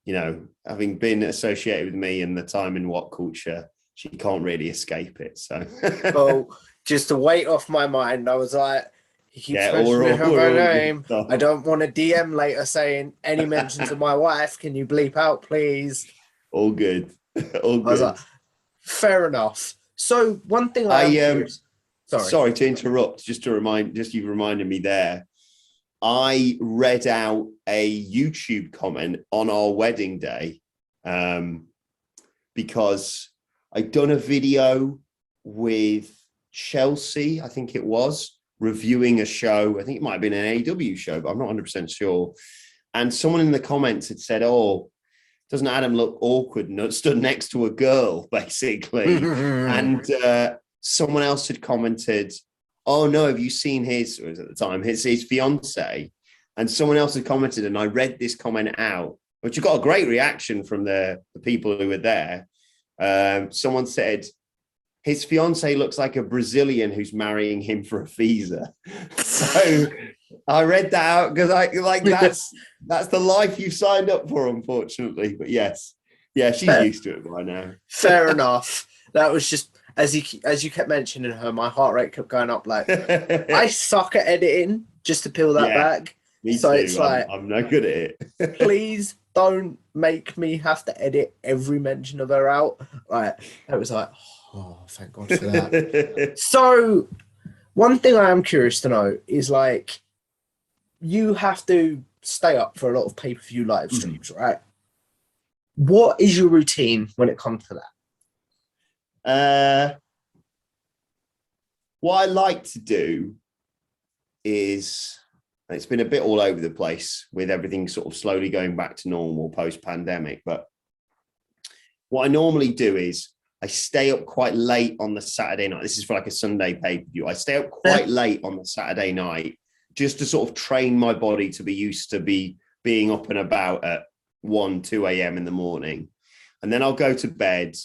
you know, having been associated with me and the time in Whatculture. She can't really escape it. So, well, just to weight off my mind, I was like, he keeps mentioning her by name. I don't want a DM later saying any mentions of my wife. Can you bleep out, please? All good. All good. I was like, fair enough. So one thing sorry to interrupt. You've reminded me there. I read out a YouTube comment on our wedding day, because I'd done a video with Chelsea, I think it was, reviewing a show. I think it might have been an AEW show, but I'm not 100% sure. And someone in the comments had said, "Oh, doesn't Adam look awkward stood next to a girl," basically. And someone else had commented, "Oh no, have you seen his," it was at the time, his fiance? And someone else had commented, and I read this comment out, which got a great reaction from the people who were there. Someone said, "His fiance looks like a Brazilian who's marrying him for a visa." So I read that out because that's the life you signed up for, unfortunately. But yes, she's used to it by now. Fair enough. That was just as you kept mentioning her, my heart rate kept going up. Like, I suck at editing, just to peel that back. Me so too. It's like, I'm no good at it. Please don't make me have to edit every mention of her out. Right. It was like, oh, thank God for that. So one thing I am curious to know is, like, you have to stay up for a lot of pay-per-view live streams, right? What is your routine when it comes to that? What I like to do is And it's been a bit all over the place with everything sort of slowly going back to normal post-pandemic. But what I normally do is I stay up quite late on the Saturday night. This is for like a Sunday pay-per-view. I stay up quite late on the Saturday night just to sort of train my body to be used to being up and about at 1, 2 a.m. in the morning. And then I'll go to bed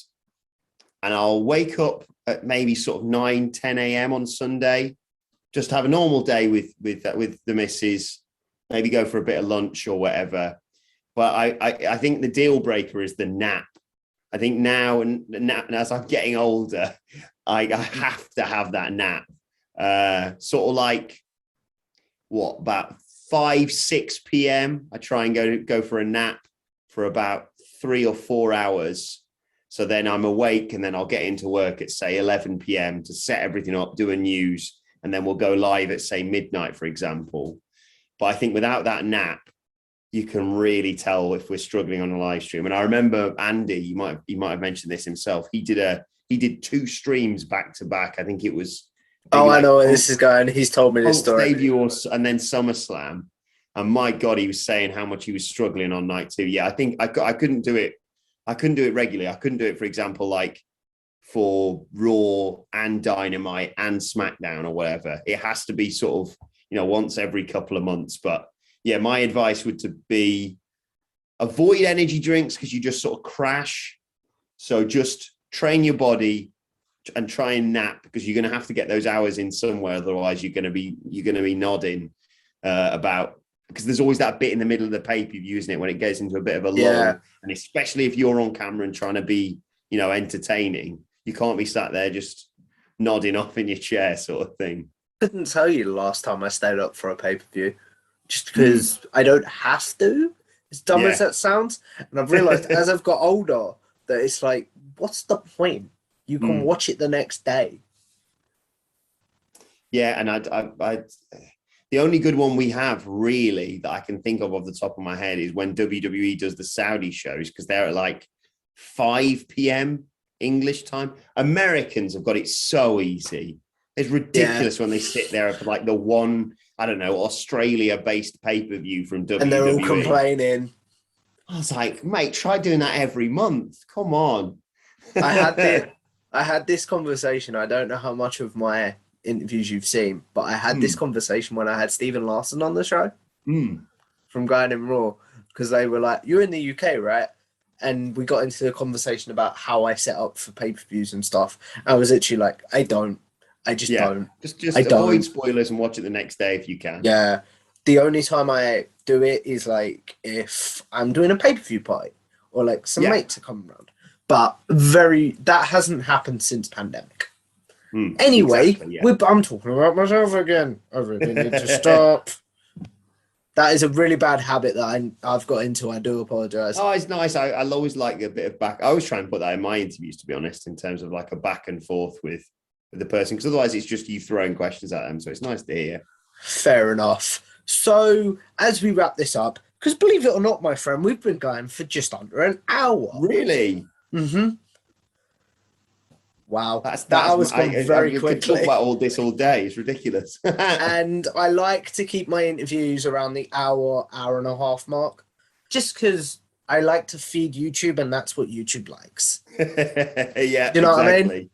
and I'll wake up at maybe sort of 9, 10 a.m. on Sunday, just have a normal day with the missus, maybe go for a bit of lunch or whatever. But I think the deal breaker is the nap. I think now and as I'm getting older, I have to have that nap. Sort of like about 5, 6 p.m. I try and go for a nap for about 3 or 4 hours. So then I'm awake and then I'll get into work at say 11 p.m. to set everything up, do a news, and then we'll go live at say midnight, for example. But I think without that nap, you can really tell if we're struggling on a live stream. And I remember Andy, you might have mentioned this himself. He did 2 streams back to back. I think it was. Oh, I know where this is going. He's told me this story. Debut and then SummerSlam. And my God, he was saying how much he was struggling on night 2. Yeah, I think I couldn't do it. I couldn't do it regularly. I couldn't do it, for example, like for Raw and Dynamite and SmackDown or whatever. It has to be sort of, once every couple of months. But yeah, my advice would to be avoid energy drinks because you just sort of crash. So just train your body and try and nap because you're going to have to get those hours in somewhere. Otherwise, you're going to be nodding about. Because there's always that bit in the middle of the pay-per-view, isn't it, when it gets into a bit of a lull. And especially if you're on camera and trying to be, entertaining, you can't be sat there just nodding off in your chair sort of thing. I couldn't tell you the last time I stayed up for a pay-per-view, just because I don't have to, as dumb as that sounds. And I've realised as I've got older that it's like, what's the point? You can watch it the next day. Yeah, and I the only good one we have really that I can think of off the top of my head is when WWE does the Saudi shows because they're at like 5 p.m. English time. Americans have got it so easy. It's ridiculous when they sit there for like the one, I don't know, Australia-based pay-per-view from WWE. And they're all complaining. I was like, mate, try doing that every month. Come on. I had this conversation. I don't know how much of my interviews you've seen, but I had this conversation when I had Stephen Larson on the show from Going in Raw, because they were like, you're in the UK, right? And we got into a conversation about how I set up for pay-per-views and stuff. I was literally like, I don't. Just avoid spoilers and watch it the next day if you can. Yeah. The only time I do it is like if I'm doing a pay-per-view party or like some mates are coming around. But that hasn't happened since pandemic. Anyway, exactly, I'm talking about myself again. I really need to stop. That is a really bad habit that I've got into. I do apologize. Oh, it's nice. I'll always like a bit of back. I always try and put that in my interviews, to be honest, in terms of like a back and forth with the person, because otherwise it's just you throwing questions at them. So it's nice to hear. Fair enough. So as we wrap this up, because believe it or not, my friend, we've been going for just under an hour. Really? Mm-hmm. Wow, that hour's gone very quickly. We could talk about all this all day. It's ridiculous. And I like to keep my interviews around the hour and a half mark, just because I like to feed YouTube, and that's what YouTube likes. Yeah, you know what I mean?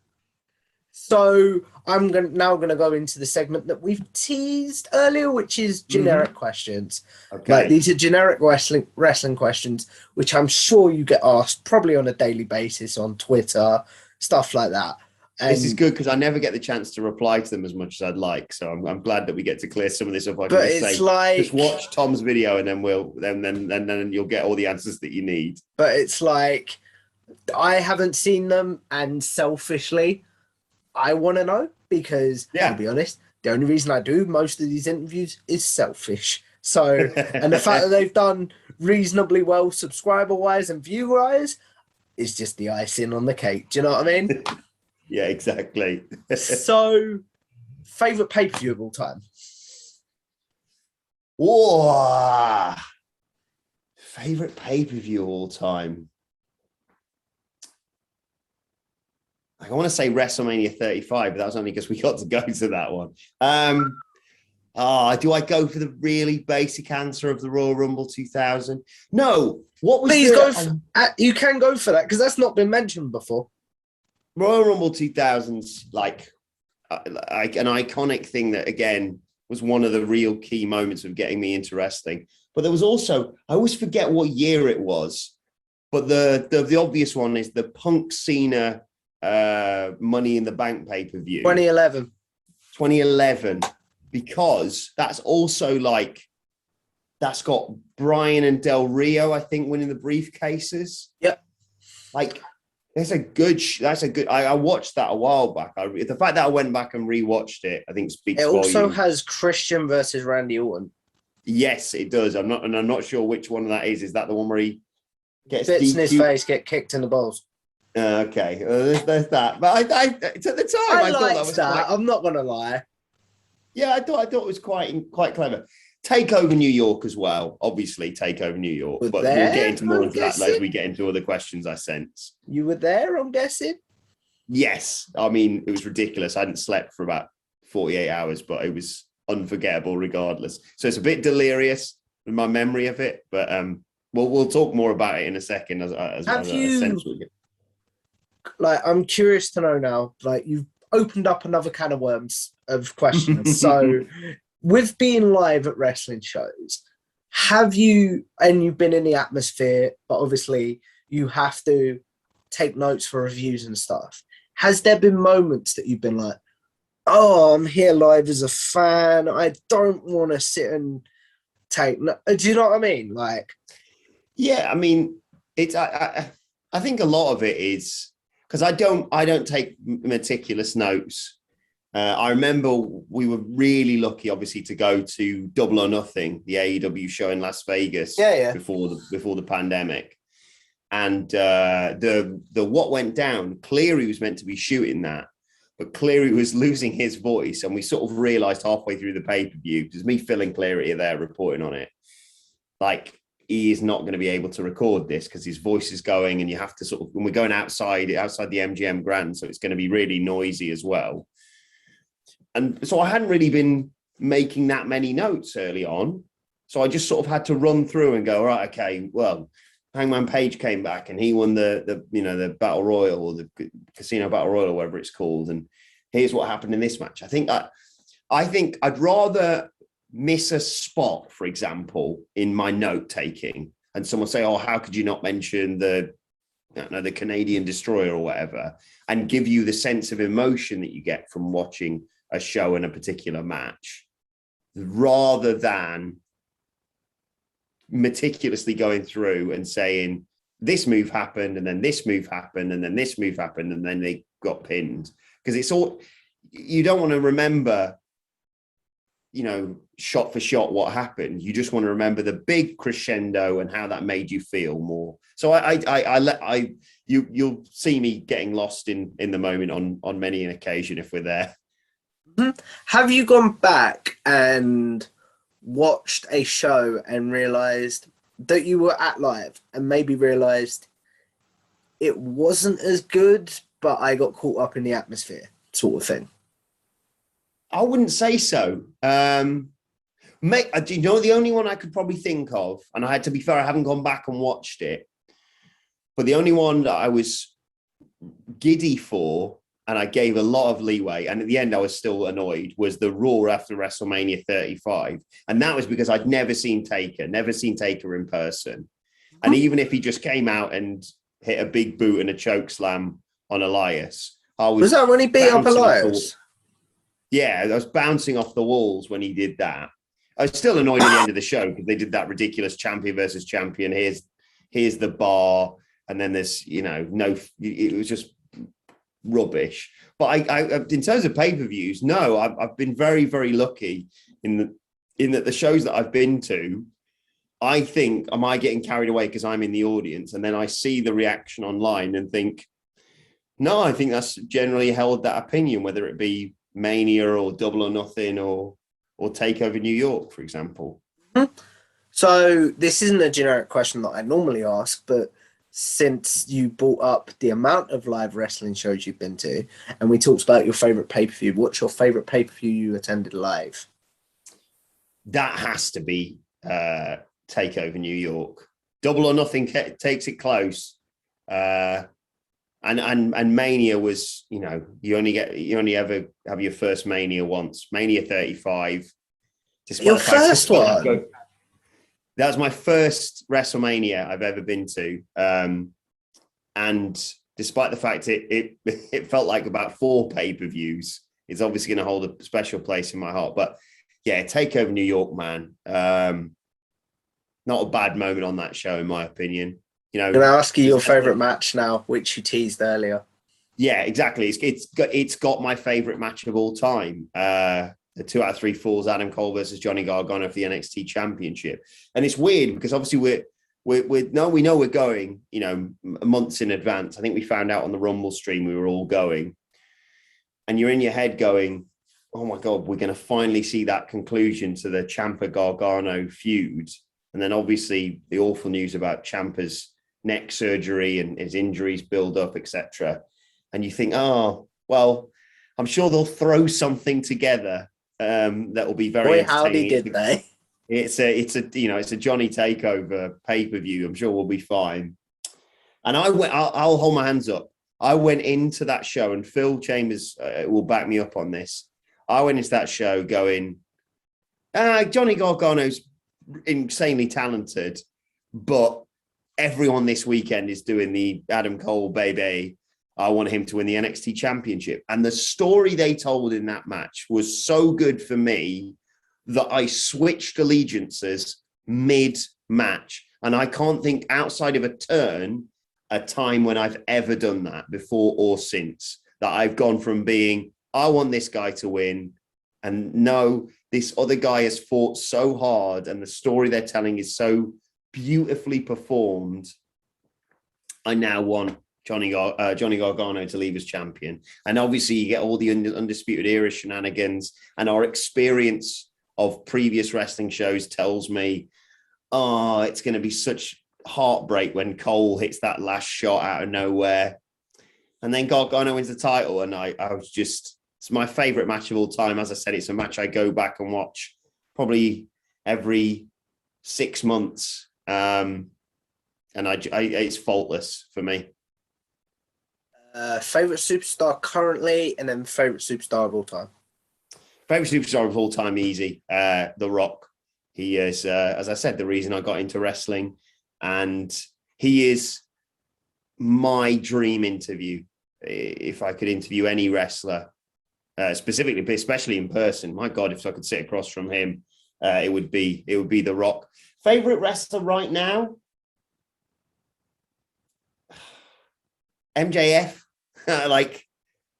So I'm now going to go into the segment that we've teased earlier, which is generic questions. Okay. Like, these are generic wrestling questions, which I'm sure you get asked probably on a daily basis on Twitter, stuff like that. And this is good because I never get the chance to reply to them as much as I'd like. So I'm glad that we get to clear some of this up. But it's like, just watch Tom's video and then you'll get all the answers that you need. But it's like, I haven't seen them, and selfishly, I want to know because, to be honest, the only reason I do most of these interviews is selfish. So, and the fact that they've done reasonably well subscriber-wise and view-wise is just the icing on the cake. Do you know what I mean? Yeah, exactly. So, favorite pay-per-view of all time? Whoa! Favorite pay-per-view of all time? I want to say WrestleMania 35, but that was only because we got to go to that one. Do I go for the really basic answer of the Royal Rumble 2000? No. What was Please go. You can go for that because that's not been mentioned before. Royal Rumble 2000's like an iconic thing that, again, was one of the real key moments of getting me into wrestling. But there was also, I always forget what year it was, but the obvious one is the Punk Cena Money in the Bank pay-per-view. 2011. Because that's also like, that's got Bryan and Del Rio, I think, winning the briefcases. Yep. Like, that's a good. I watched that a while back. The fact that I went back and rewatched it, I think speaks volumes. It also has Christian versus Randy Orton. Yes, it does. I'm not sure which one that is. Is that the one where he gets bits in his face, get kicked in the balls? Okay, there's that. But I at the time, I thought that was that. I'm not gonna lie. Yeah, I thought it was quite clever. Takeover New York as well. Obviously, Takeover New York. But we'll get into more of that as we get into other questions, I sense. You were there, I'm guessing? Yes. I mean, it was ridiculous. I hadn't slept for about 48 hours, but it was unforgettable regardless. So it's a bit delirious in my memory of it, but we'll talk more about it in a second. I'm curious to know now, like, you've opened up another can of worms of questions. So with being live at wrestling shows, you've been in the atmosphere, but obviously you have to take notes for reviews and stuff. Has there been moments that you've been like, oh, I'm here live as a fan, I don't want to sit and take do you know what I mean? Like, yeah, I mean, it's I think a lot of it is because I don't take meticulous notes. I remember we were really lucky, obviously, to go to Double or Nothing, the AEW show in Las Vegas, before the pandemic. And the what went down, Cleary was meant to be shooting that, but Cleary was losing his voice, and we sort of realised halfway through the pay-per-view, because me, Phil and Cleary are there reporting on it, like, he is not going to be able to record this because his voice is going, and you have to sort of, when we're going outside the MGM Grand, so it's going to be really noisy as well. And so I hadn't really been making that many notes early on. So I just sort of had to run through and go, all right, okay, well, Hangman Page came back and he won the Battle Royal, or the Casino Battle Royal, or whatever it's called. And here's what happened in this match. I think I'd rather miss a spot, for example, in my note taking, and someone say, oh, how could you not mention the Canadian Destroyer or whatever, and give you the sense of emotion that you get from watching a show in a particular match, rather than meticulously going through and saying this move happened and then this move happened and then this move happened and then they got pinned. Because it's all, you don't want to remember, shot for shot what happened. You just want to remember the big crescendo and how that made you feel more. So you'll see me getting lost in the moment on many an occasion if we're there. Have you gone back and watched a show and realized that you were at live and maybe realized it wasn't as good, but I got caught up in the atmosphere sort of thing? I wouldn't say so. Do you know the only one I could probably think of, and I had to be fair, I haven't gone back and watched it, but the only one that I was giddy for, and I gave a lot of leeway, and at the end I was still annoyed, was the Raw after WrestleMania 35. And that was because I'd never seen Taker in person. And even if he just came out and hit a big boot and a choke slam on Elias, was that when he beat up Elias? Yeah, I was bouncing off the walls when he did that. I was still annoyed at the end of the show because they did that ridiculous champion versus champion. Here's the bar, and then there's it was just rubbish. But I in terms of pay-per-views, no, I've been very, very lucky in that the shows that I've been to, I think, am I getting carried away because I'm in the audience, and then I see the reaction online and think, no, I think that's generally held that opinion, whether it be Mania or Double or Nothing or Takeover New York, for example. So this isn't a generic question that I normally ask, but since you brought up the amount of live wrestling shows you've been to, and we talked about your favorite pay-per-view, what's your favorite pay-per-view you attended live? that has to be Takeover New York. Double or Nothing takes it close. And Mania was, you know, you only ever have your first Mania once. Mania 35. Your first one? That was my first WrestleMania I've ever been to. And despite the fact it felt like about 4 pay-per-views, it's obviously going to hold a special place in my heart. But yeah, Takeover New York, man. Not a bad moment on that show, in my opinion. You know, can I ask you your favorite match now, which you teased earlier? Yeah, exactly. It's got my favorite match of all time. The 2 out of 3 falls, Adam Cole versus Johnny Gargano for the NXT Championship. And it's weird because obviously we know we're going, you know, months in advance. I think we found out on the Rumble stream we were all going. And you're in your head going, oh my God, we're going to finally see that conclusion to the Ciampa Gargano feud. And then obviously the awful news about Ciampa's neck surgery and his injuries build up, etc. And you think, oh, well, I'm sure they'll throw something together that will be very entertaining. Howdy did they? It's a Johnny Takeover pay-per-view. I'm sure we'll be fine. And I'll hold my hands up. I went into that show, and Phil Chambers will back me up on this. I went into that show going, Johnny Gargano's insanely talented, but everyone this weekend is doing the Adam Cole baby. I want him to win the NXT Championship. And the story they told in that match was so good for me that I switched allegiances mid-match. And I can't think outside of a time when I've ever done that before or since, that I've gone from being, I want this guy to win, and no, this other guy has fought so hard and the story they're telling is so beautifully performed. I now want Johnny Gargano to leave as champion. And obviously you get all the Undisputed Era shenanigans, and our experience of previous wrestling shows tells me, it's going to be such heartbreak when Cole hits that last shot out of nowhere. And then Gargano wins the title, and I was just, it's my favorite match of all time. As I said, it's a match I go back and watch probably every 6 months. And it's faultless for me. Favorite superstar currently, and then favorite superstar of all time. Favorite superstar of all time, easy. The Rock. He is, as I said, the reason I got into wrestling, and he is my dream interview. If I could interview any wrestler, specifically, especially in person, my God, if I could sit across from him, it would be The Rock. Favorite wrestler right now? MJF. Fair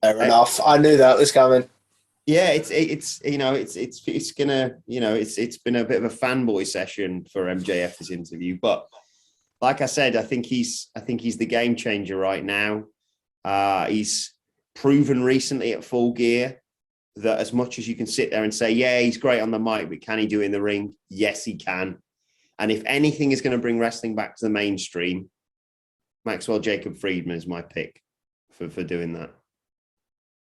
enough. I knew that was coming. Yeah, it's gonna, it's been a bit of a fanboy session for MJF this interview, but like I said, I think he's the game changer right now. He's proven recently at Full Gear that as much as you can sit there and say, yeah, he's great on the mic, but can he do it in the ring? Yes, he can. And if anything is going to bring wrestling back to the mainstream, Maxwell Jacob Friedman is my pick for doing that.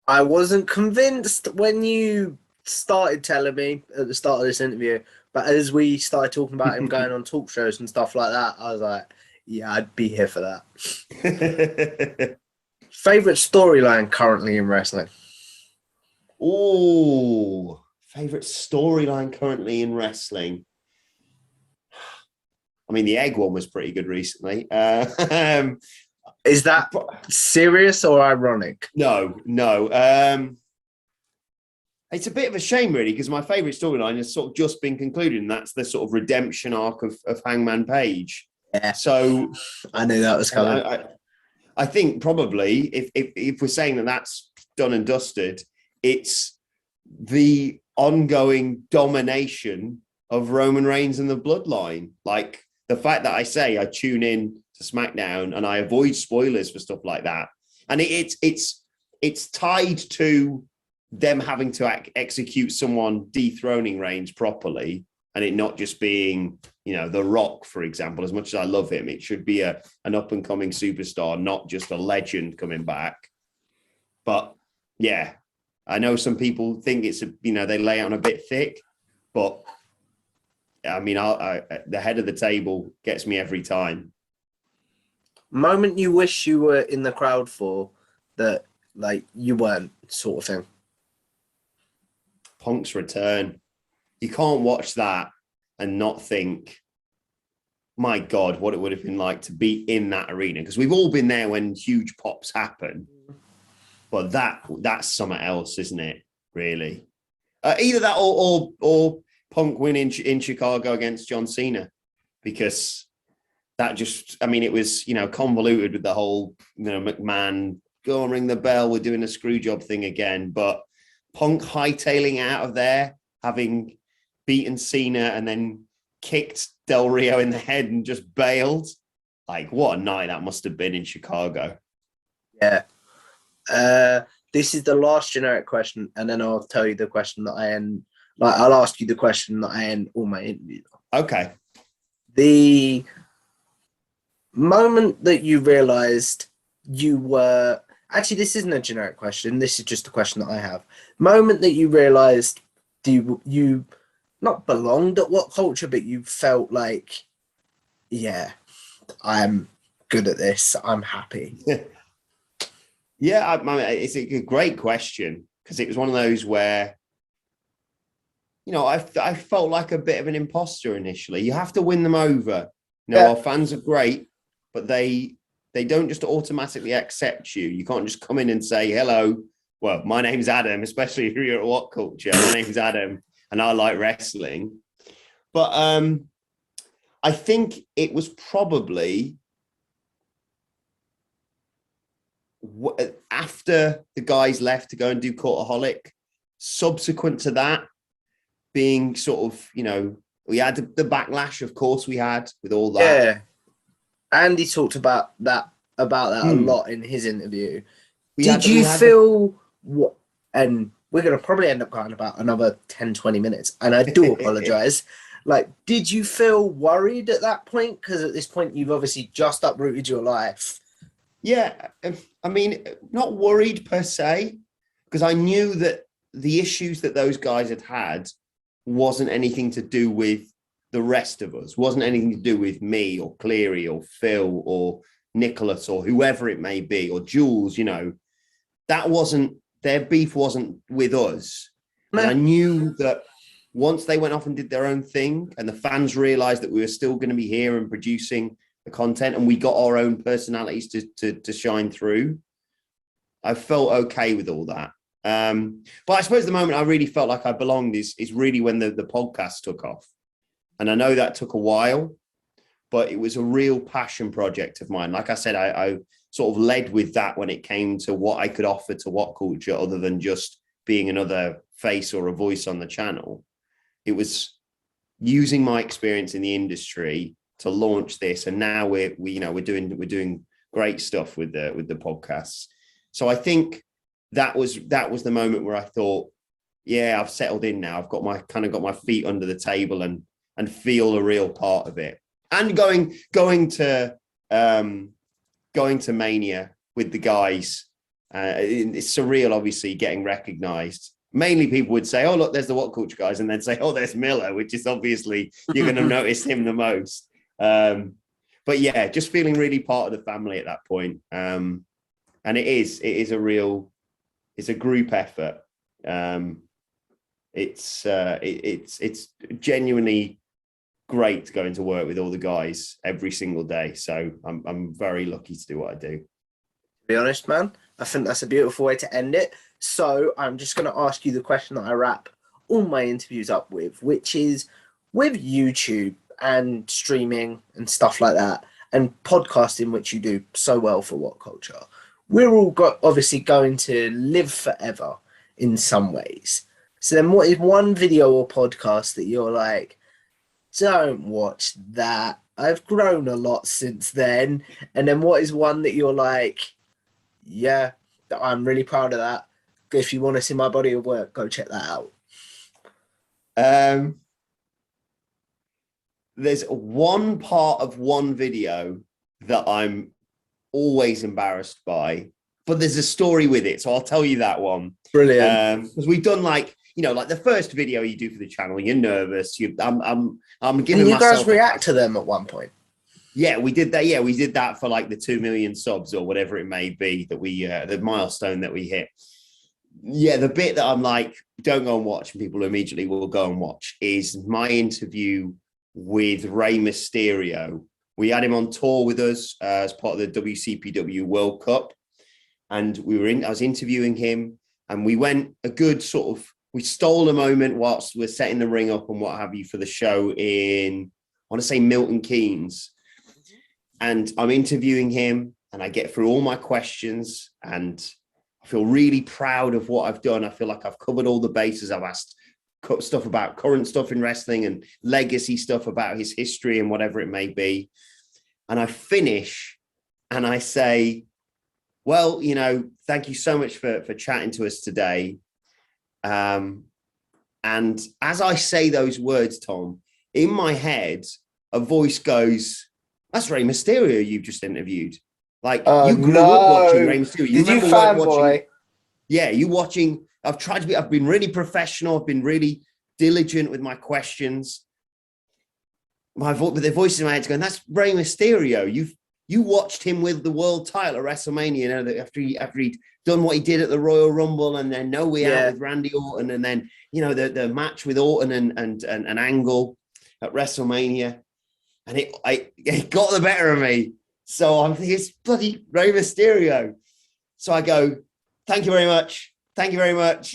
I wasn't convinced when you started telling me at the start of this interview, but as we started talking about him going on talk shows and stuff like that, I was like, yeah, I'd be here for that. Favorite storyline currently in wrestling? Oh, favorite storyline currently in wrestling. I mean, the egg one was pretty good recently. Is that serious or ironic? No. It's a bit of a shame, really, because my favourite storyline has sort of just been concluded, and that's the sort of redemption arc of Hangman Page. Yeah. So I knew that was coming. I think probably if we're saying that that's done and dusted, it's the ongoing domination of Roman Reigns and the Bloodline. Like the fact that I say I tune in to SmackDown and I avoid spoilers for stuff like that, and it's tied to them having to execute someone dethroning Reigns properly, and it not just being, The Rock, for example. As much as I love him, it should be an up-and-coming superstar, not just a legend coming back. But yeah, I know some people think it's they lay it on a bit thick, but I mean, the head of the table gets me every time. Moment you wish you were in the crowd for that, like, you weren't, sort of thing. Punk's return. You can't watch that and not think, my God, what it would have been like to be in that arena. Because we've all been there when huge pops happen. But that's something else, isn't it? Really. Either that or Punk win in Chicago against John Cena. Because that just, I mean, it was, convoluted with the whole, McMahon, go and ring the bell, we're doing a screw job thing again. But Punk hightailing out of there, having beaten Cena and then kicked Del Rio in the head and just bailed. Like, what a night that must have been in Chicago. Yeah. This is the last generic question, and then I'll tell you the question that I end. Like, I'll ask you the question that I end all my interviews on. Okay. The moment that you realized you were... Actually, this isn't a generic question. This is just a question that I have. Moment that you realized you not belonged at Whatculture, but you felt like, yeah, I'm good at this. I'm happy. Yeah, I mean, it's a great question because it was one of those where, I felt like a bit of an imposter initially. You have to win them over. Our fans are great, but they don't just automatically accept you. You can't just come in and say, hello, well, my name's Adam, especially if you're at Whatculture. My name's Adam and I like wrestling. But I think it was probably after the guys left to go and do Courtaholic, subsequent to that being sort of, we had the backlash, of course we had with all that. Yeah. Andy talked about that a lot in his interview. Did you feel what? And we're going to probably end up going about another 10, 20 minutes. And I do apologize. Like, did you feel worried at that point? Because at this point, you've obviously just uprooted your life. Yeah. I mean, not worried per se, because I knew that the issues that those guys had wasn't anything to do with the rest of us, wasn't anything to do with me or Cleary or Phil or Nicholas or whoever it may be, or Jules, that wasn't, their beef wasn't with us. No. And I knew that once they went off and did their own thing and the fans realized that we were still going to be here and producing the content and we got our own personalities to shine through, I felt okay with all that. But I suppose the moment I really felt like I belonged is really when the podcast took off. And I know that took a while, but it was a real passion project of mine. Like I said, I sort of led with that when it came to what I could offer to Whatculture other than just being another face or a voice on the channel. It was using my experience in the industry to launch this. And now we're doing great stuff with the podcasts. So I think that was the moment where I thought, yeah, I've settled in now. I've got my feet under the table and feel a real part of it. And going to Mania with the guys, it's surreal, obviously, getting recognized. Mainly people would say, oh, look, there's the Whatculture guys, and then say, oh, there's Miller, which is obviously, you're going to notice him the most. But yeah, just feeling really part of the family at that point. And it is a group effort. It's genuinely great going to work with all the guys every single day. So I'm very lucky to do what I do. To be honest, man, I think that's a beautiful way to end it. So I'm just going to ask you the question that I wrap all my interviews up with, which is with YouTube and streaming and stuff like that, and podcasting, which you do so well for Whatculture, we're all obviously going to live forever in some ways. So then what is one video or podcast that you're like, don't watch that, I've grown a lot since then? And then what is one that you're like, yeah, I'm really proud of that. If you want to see my body of work, go check that out. There's one part of one video that I'm always embarrassed by, but there's a story with it. So I'll tell you that one. Brilliant. Because we've done like the first video you do for the channel, you're nervous. I'm giving And you myself guys react to them at one point. Yeah, we did that. Yeah, we did that for like the 2 million subs or whatever it may be that we the milestone that we hit. Yeah, the bit that I'm like, don't go and watch, and people immediately will go and watch, is my interview with Rey Mysterio. We had him on tour with us as part of the WCPW World Cup, and I was interviewing him, and we went a good we stole a moment whilst we're setting the ring up and what have you for the show in, I want to say Milton Keynes. And I'm interviewing him, and I get through all my questions, and I feel really proud of what I've done. I feel like I've covered all the bases. I've asked stuff about current stuff in wrestling and legacy stuff about his history and whatever it may be. And I finish and I say, well, thank you so much for chatting to us today. And as I say those words, Tom, in my head, a voice goes, that's Rey Mysterio you've just interviewed. Like, you grew up watching Rey Mysterio. Did you fanboy? Yeah, you watching. I've been really professional. I've been really diligent with my questions. With the voice in my head going, that's Rey Mysterio. You watched him with the world title at WrestleMania, after he'd done what he did at the Royal Rumble, and then No Way Out with Randy Orton, and then, the match with Orton and Angle at WrestleMania. And it got the better of me. So I'm thinking, it's bloody Rey Mysterio. So I go, thank you very much. Thank you very much.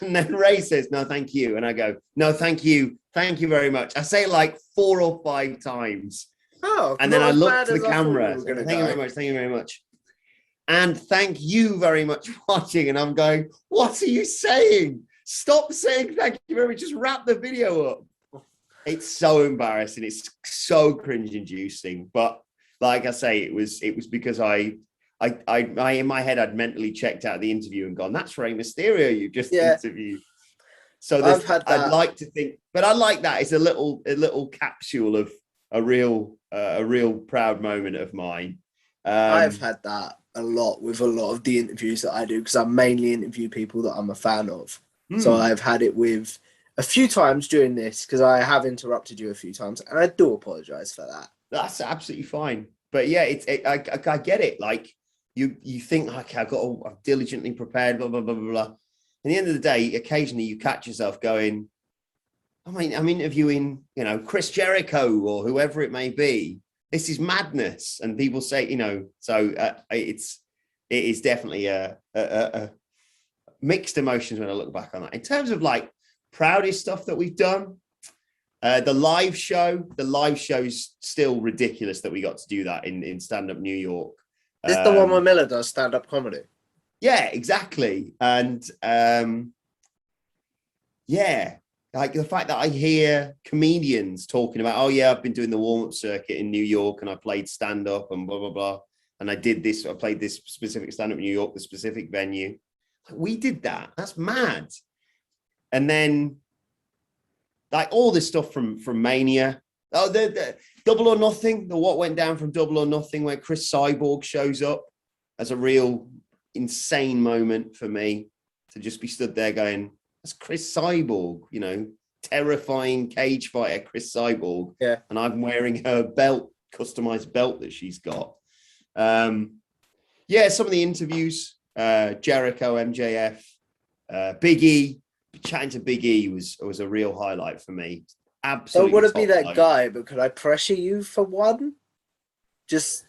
And then Ray says, no, thank you. And I go, no, thank you. Thank you very much. I say it like 4 or 5 times. Oh, and then I look to the camera. Thank you very much. Thank you very much. And thank you very much for watching. And I'm going, what are you saying? Stop saying thank you very much. Just wrap the video up. It's so embarrassing. It's so cringe-inducing. But like I say, it was because I in my head, I'd mentally checked out the interview and gone, that's Rey Mysterio you just interviewed. So I'd like to think, but I like that. It's a little capsule of a real proud moment of mine. I've had that a lot with a lot of the interviews that I do, because I mainly interview people that I'm a fan of. So I've had it with a few times during this, because I have interrupted you a few times, and I do apologize for that. That's absolutely fine. But yeah, I get it. Like you think, okay, I've diligently prepared, blah, blah, blah, blah, blah. At the end of the day, occasionally you catch yourself going, I'm interviewing, Chris Jericho or whoever it may be. This is madness. And people say, so it is definitely a mixed emotions when I look back on that. In terms of like proudest stuff that we've done, the live show's still ridiculous that we got to do that in Stand Up New York. This is the one where Miller does stand-up comedy. Yeah, exactly. And like the fact that I hear comedians talking about, oh yeah, I've been doing the warm-up circuit in New York and I played stand-up and blah, blah, blah. And I played this specific stand-up in New York, the specific venue. We did that. That's mad. And then like all this stuff from Mania. Oh, the Double or Nothing, what went down from Double or Nothing, where Chris Cyborg shows up as a real insane moment for me to just be stood there going, that's Chris Cyborg, terrifying cage fighter Chris Cyborg. Yeah. And I'm wearing her belt, customized belt that she's got. Some of the interviews, Jericho, MJF, Big E, chatting to Big E was a real highlight for me. Absolutely. I want to be that guy, but could I pressure you for one? Just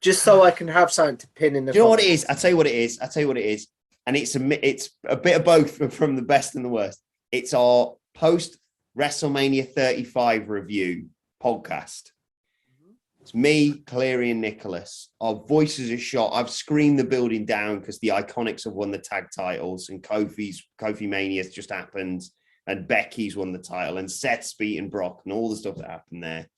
so I can have something to pin in the. Do you know what it is? I'll tell you what it is. And it's a bit of both from the best and the worst. It's our post WrestleMania 35 review podcast. It's me, Cleary, and Nicholas. Our voices are shot. I've screamed the building down because the Iconics have won the tag titles, and Kofi Mania's just happened, and Becky's won the title, and Seth's beaten Brock, and all the stuff that happened there.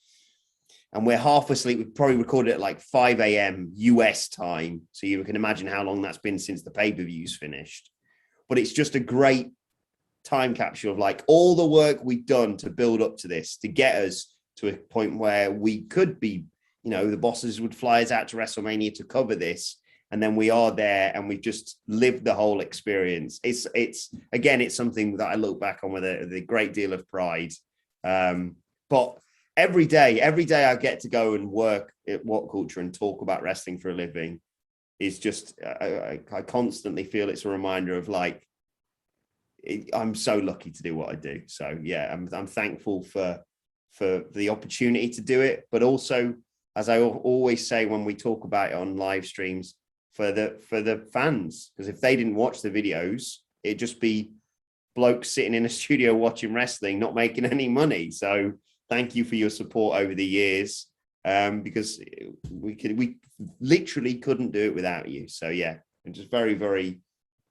And we're half asleep. We've probably recorded at like 5 a.m. US time. So you can imagine how long that's been since the pay-per-view's finished. But it's just a great time capsule of like all the work we've done to build up to this, to get us to a point where we could be, the bosses would fly us out to WrestleMania to cover this. and then we are there and we've just lived the whole experience. It's again, it's something that I look back on with a great deal of pride. But every day I get to go and work at Whatculture and talk about wrestling for a living is just, I constantly feel it's a reminder of like, I'm so lucky to do what I do. So yeah, I'm thankful for the opportunity to do it, but also, as I always say when we talk about it on live streams, for the fans, because if they didn't watch the videos, it'd just be blokes sitting in a studio watching wrestling, not making any money. So thank you for your support over the years, because we literally couldn't do it without you. So yeah, I'm just very, very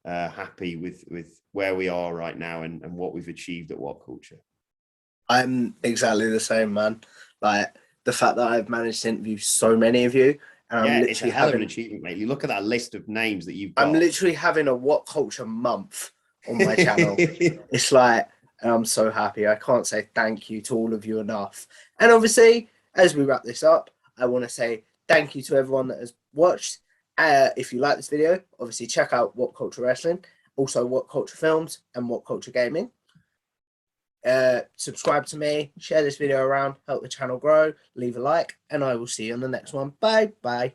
happy with where we are right now and what we've achieved at Whatculture. I'm exactly the same, man. Like the fact that I've managed to interview so many of you, and Yeah, I'm it's a literally hell of an achievement, mate. You look at that list of names that you've got. I'm literally having a Whatculture month on my channel. It's like, and I'm so happy. I can't say thank you to all of you enough. And obviously, as we wrap this up, I want to say thank you to everyone that has watched. If you like this video, obviously check out Whatculture Wrestling, also Whatculture Films and Whatculture Gaming. Subscribe to me, share this video around, help the channel grow, leave a like, and I will see you on the next one. Bye bye.